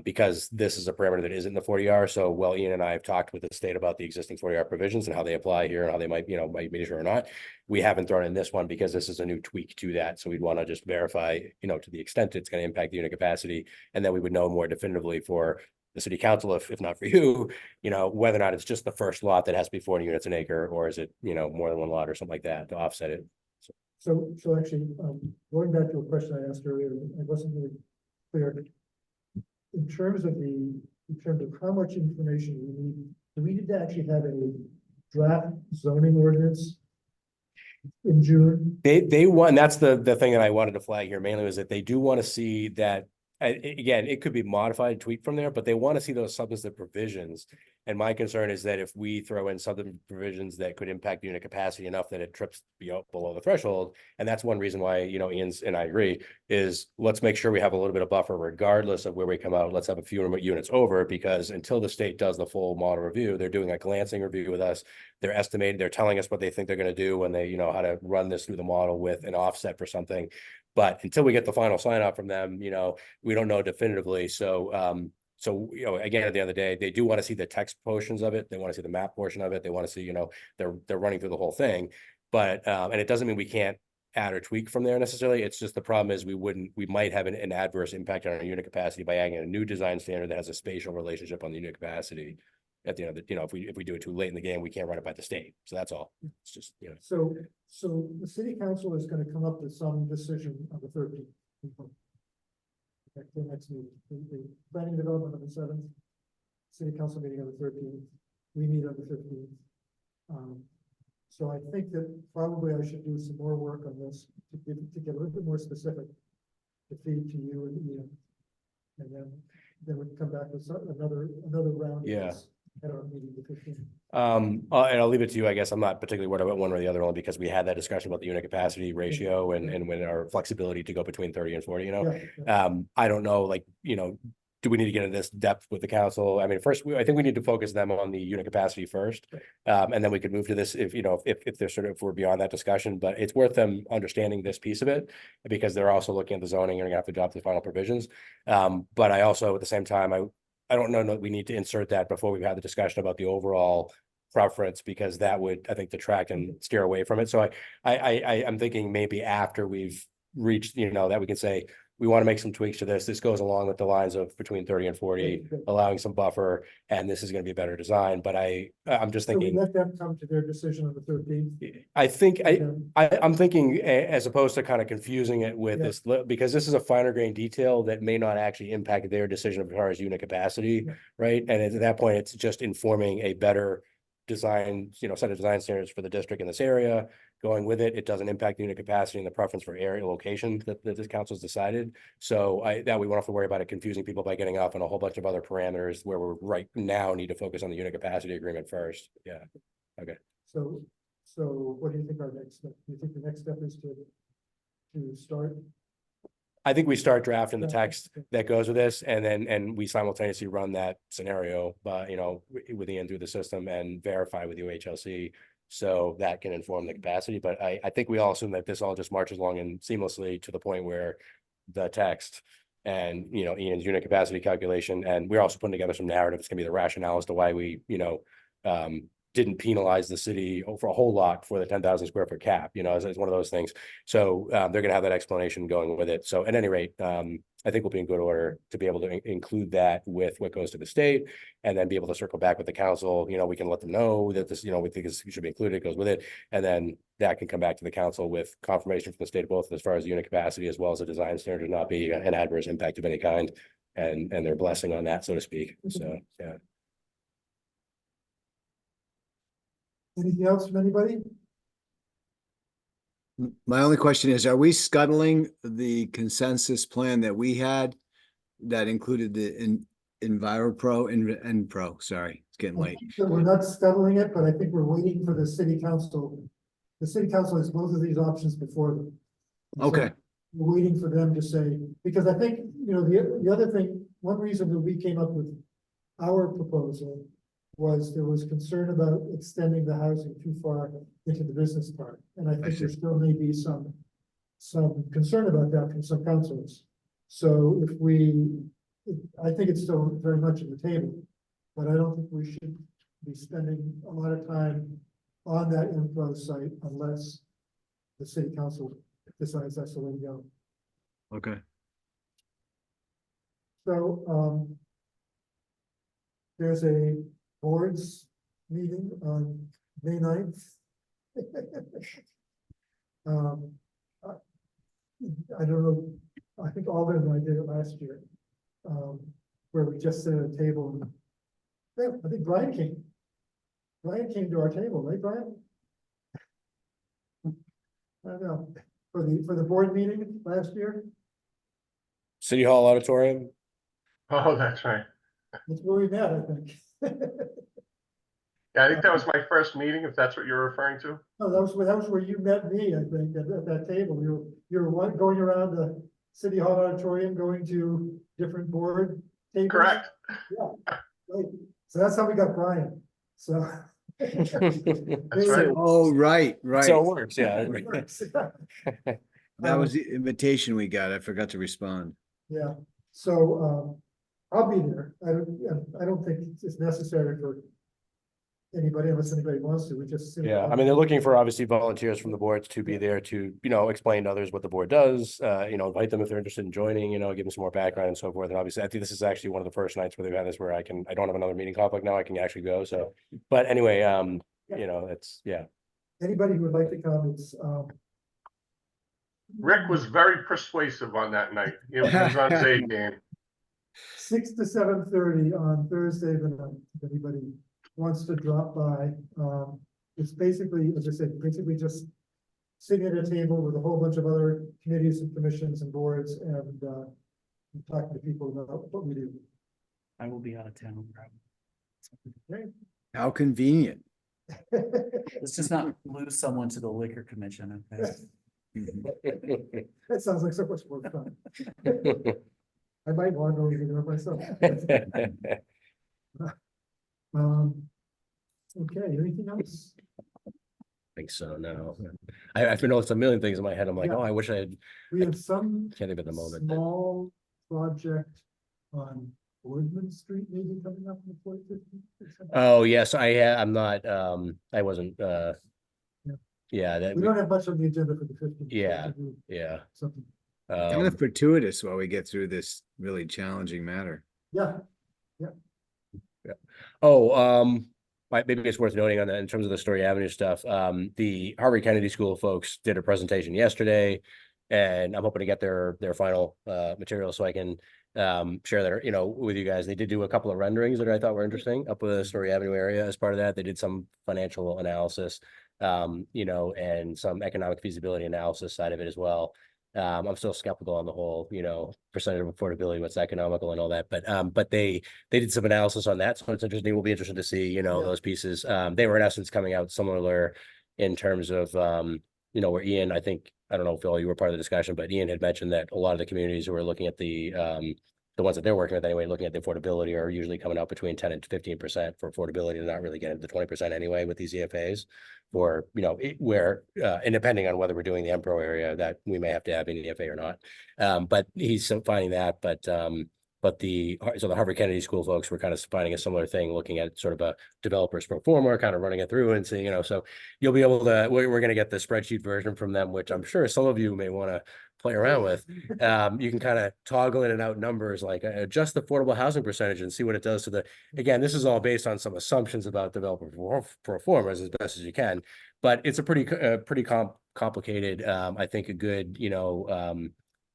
Because this is a parameter that isn't in the 40R. So, well, Ian and I have talked with the state about the existing 40R provisions and how they apply here and how they might be sure or not. We haven't thrown in this one because this is a new tweak to that. So we'd want to just verify, to the extent it's going to impact the unit capacity. And then we would know more definitively for the city council, if not for you, whether or not it's just the first lot that has to be 40 units an acre, or is it, more than one lot or something like that to offset it. So actually, going back to a question I asked earlier, I wasn't really clear. In terms of how much information we need, do we need to actually have a draft zoning ordinance in June? They want, that's the thing that I wanted to flag here mainly, was that they do want to see that, again, it could be modified, tweaked from there, but they want to see those substantive provisions. And my concern is that if we throw in substantive provisions that could impact unit capacity enough that it trips below the threshold, and that's one reason why, Ian's, and I agree, is let's make sure we have a little bit of buffer regardless of where we come out. Let's have a few units over, because until the state does the full model review, they're doing a glancing review with us. They're estimating, they're telling us what they think they're going to do when they, how to run this through the model with an offset for something. But until we get the final sign off from them, we don't know definitively. So, again, at the end of the day, they do want to see the text portions of it. They want to see the map portion of it. They want to see, they're running through the whole thing. But, and it doesn't mean we can't add or tweak from there necessarily. It's just the problem is we might have an adverse impact on our unit capacity by adding a new design standard that has a spatial relationship on the unit capacity. At the end of the, if we do it too late in the game, we can't run it by the state. So that's all. It's just, So the city council is going to come up with some decision on the 13th. The next meeting, the planning development on the 7th, city council meeting on the 13th, we meet on the 15th. So I think that probably I should do some more work on this to get a little bit more specific to feed to you and Ian. And then we can come back with another round. Yeah. Of this at our meeting the 15th. and I'll leave it to you. I guess I'm not particularly worried about one or the other, only because we had that discussion about the unit capacity ratio and when our flexibility to go between 30 and 40, Yeah. I don't know, do we need to get into this depth with the council? I mean, first, I think we need to focus them on the unit capacity first. And then we could move to this if if we're beyond that discussion, but it's worth them understanding this piece of it, because they're also looking at the zoning and gonna have to drop the final provisions. But I also, at the same time, I don't know that we need to insert that before we've had the discussion about the overall preference, because that would, I think, detract and steer away from it. So I'm thinking maybe after we've reached, that we can say, we want to make some tweaks to this. This goes along with the lines of between 30 and 40, allowing some buffer, and this is going to be a better design. But I'm just So we thinking, let them come to their decision on the 13th. I think I'm thinking as opposed to kind of confusing it with this, because this is a finer grain detail that may not actually impact their decision as far as unit capacity, right? And at that point, it's just informing a better design, set of design standards for the district in this area. Going with it, it doesn't impact the unit capacity and the preference for area location that this council's decided. So that we won't have to worry about it confusing people by getting off on a whole bunch of other parameters where we're right now need to focus on the unit capacity agreement first. Yeah. Okay. So what do you think our next step? Do you think the next step is to start? I think we start drafting the text that goes with this, and we simultaneously run that scenario, with the end through the system and verify with UHLC, so that can inform the capacity. But I think we all assume that this all just marches along and seamlessly to the point where the text and, Ian's unit capacity calculation, and we're also putting together some narrative. It's gonna be the rationale as to why we, didn't penalize the city for a whole lot for the 10,000 square foot cap, it's one of those things. So they're gonna have that explanation going with it. So at any rate, I think we'll be in good order to be able to include that with what goes to the state, and then be able to circle back with the council. We can let them know that this, we think this should be included, it goes with it. And then that can come back to the council with confirmation from the state, both as far as unit capacity as well as the design standard to not be an adverse impact of any kind, and their blessing on that, so to speak. So, yeah. Anything else from anybody? My only question is, are we scuttling the consensus plan that we had that included the Enviropro, sorry, it's getting late. So we're not scuttling it, but I think we're waiting for the city council. The city council has both of these options before them. And so Okay, we're waiting for them to say, because I think, the other thing, one reason that we came up with our proposal was there was concern about extending the housing too far into the business park. And I think there still may be some concern about that from some councils. So I think it's still very much on the table, but I don't think we should be spending a lot of time on that inflow site unless the city council decides that's the way to go. okay. So, there's a boards meeting on May 9th. Um, I I don't know, I think Alden and I did it last year. Where we just sit at a table. Yeah, I think Brian came. Brian came to our table, right, Brian? I don't know, for the board meeting last year, City Hall Auditorium. Oh, that's right. that's where we met, I think. Yeah, I think that was my first meeting, if that's what you're referring to. No, that was where you met me, I think, at that table. You were going around the City Hall auditorium, going to different board tables. Correct. Right. So that's how we got Brian, so. That's right. Oh, right, right. So it works, yeah. That was the invitation we got. I forgot to respond. Yeah, so, I'll be there. I don't think it's necessary for anybody unless anybody wants to. We just. Yeah, I mean, they're looking for obviously volunteers from the boards to be there to, explain to others what the board does, invite them if they're interested in joining, give them some more background and so forth. And obviously, I think this is actually one of the first nights where they've had this where I don't have another meeting conflict now, I can actually go, so. But anyway, it's, yeah. Anybody who would like to come, it's, Rick was very persuasive on that night. He was on his A game. 6 to 7:30 on Thursday the night, if anybody wants to drop by. It's basically, as I said, basically just sitting at a table with a whole bunch of other committees and commissions and boards and talking to people about what we do. I will be out of town. probably. How convenient. Let's just not lose someone to the liquor commission, okay? That sounds like so much more fun. I might want to go even there myself. Okay, anything else? Think so, no. I've been noticing a million things in my head. I'm like, Yeah. oh, I wish I had, We have some can't think at the moment. small project on Boardman Street maybe coming up in the 14th. Oh, yes, I'm not, I wasn't, yeah, that, We don't have much on the agenda for the 15th. Yeah. yeah. Something, Kind of fortuitous while we get through this really challenging matter. yeah, Oh, maybe it's worth noting on that in terms of the Story Avenue stuff. The Harvard Kennedy School folks did a presentation yesterday, and I'm hoping to get their final material so I can share that, with you guys. They did do a couple of renderings that I thought were interesting up with the Story Avenue area. As part of that, they did some financial analysis, and some economic feasibility analysis side of it as well. I'm still skeptical on the whole, percentage of affordability, what's economical and all that, but they did some analysis on that, so it's interesting. We'll be interested to see, those pieces. They were in essence coming out similar in terms of, where Ian, I think, I don't know if all you were part of the discussion, but Ian had mentioned that a lot of the communities who are looking at the ones that they're working with anyway, looking at the affordability are usually coming out between 10 and 15% for affordability, and not really getting to the 20% anyway with these EFAs. Or, where, and depending on whether we're doing the MPRO area, that we may have to have an EFA or not. But he's finding that, but the Harvard Kennedy School folks were kind of finding a similar thing, looking at sort of a developer's pro forma, kind of running it through and seeing, so you'll be able to, we're going to get the spreadsheet version from them, which I'm sure some of you may want to play around with. You can kind of toggle in and out numbers, like adjust the affordable housing percentage and see what it does to the, again, this is all based on some assumptions about developer pro formas as best as you can, but it's a pretty complicated, I think a good,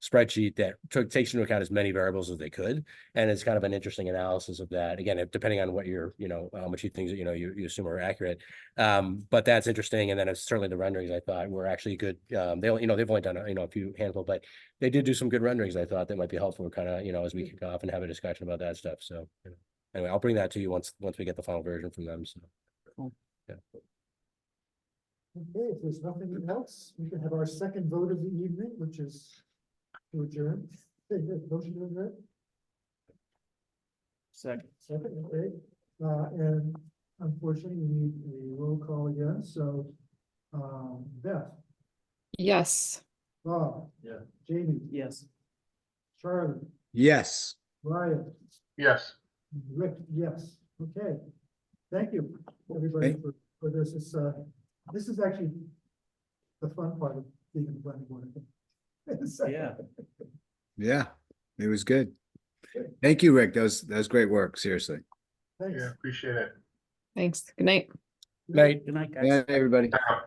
spreadsheet that takes into account as many variables as they could, and it's kind of an interesting analysis of that. Again, depending on what you're, how much you think that you assume are accurate, but that's interesting. And then it's certainly the renderings I thought were actually good. They've only done a few handful, but they did do some good renderings. I thought that might be helpful, kind of as we kick off and have a discussion about that stuff. So anyway, I'll bring that to you once we get the final version from them. So Cool. Yeah. Okay, if there's nothing else, we can have our second vote of the evening, which is to adjourn. Motion to adjourn. Second. Second, okay. And unfortunately, we need a roll call again, so, Beth, Yes. Bob. Yeah. Jamie, Yes. Charlie, Yes. Ryan, Yes. Rick, yes. Okay. Thank you, everybody, for this. This is actually the fun part of being in the planning board, I think. Yeah. Yeah, it was good. Thank you, Rick. That was great work, seriously. Thanks. Yeah, appreciate it. Thanks. Good night. Night. Good night, guys. Yeah, everybody. Ciao.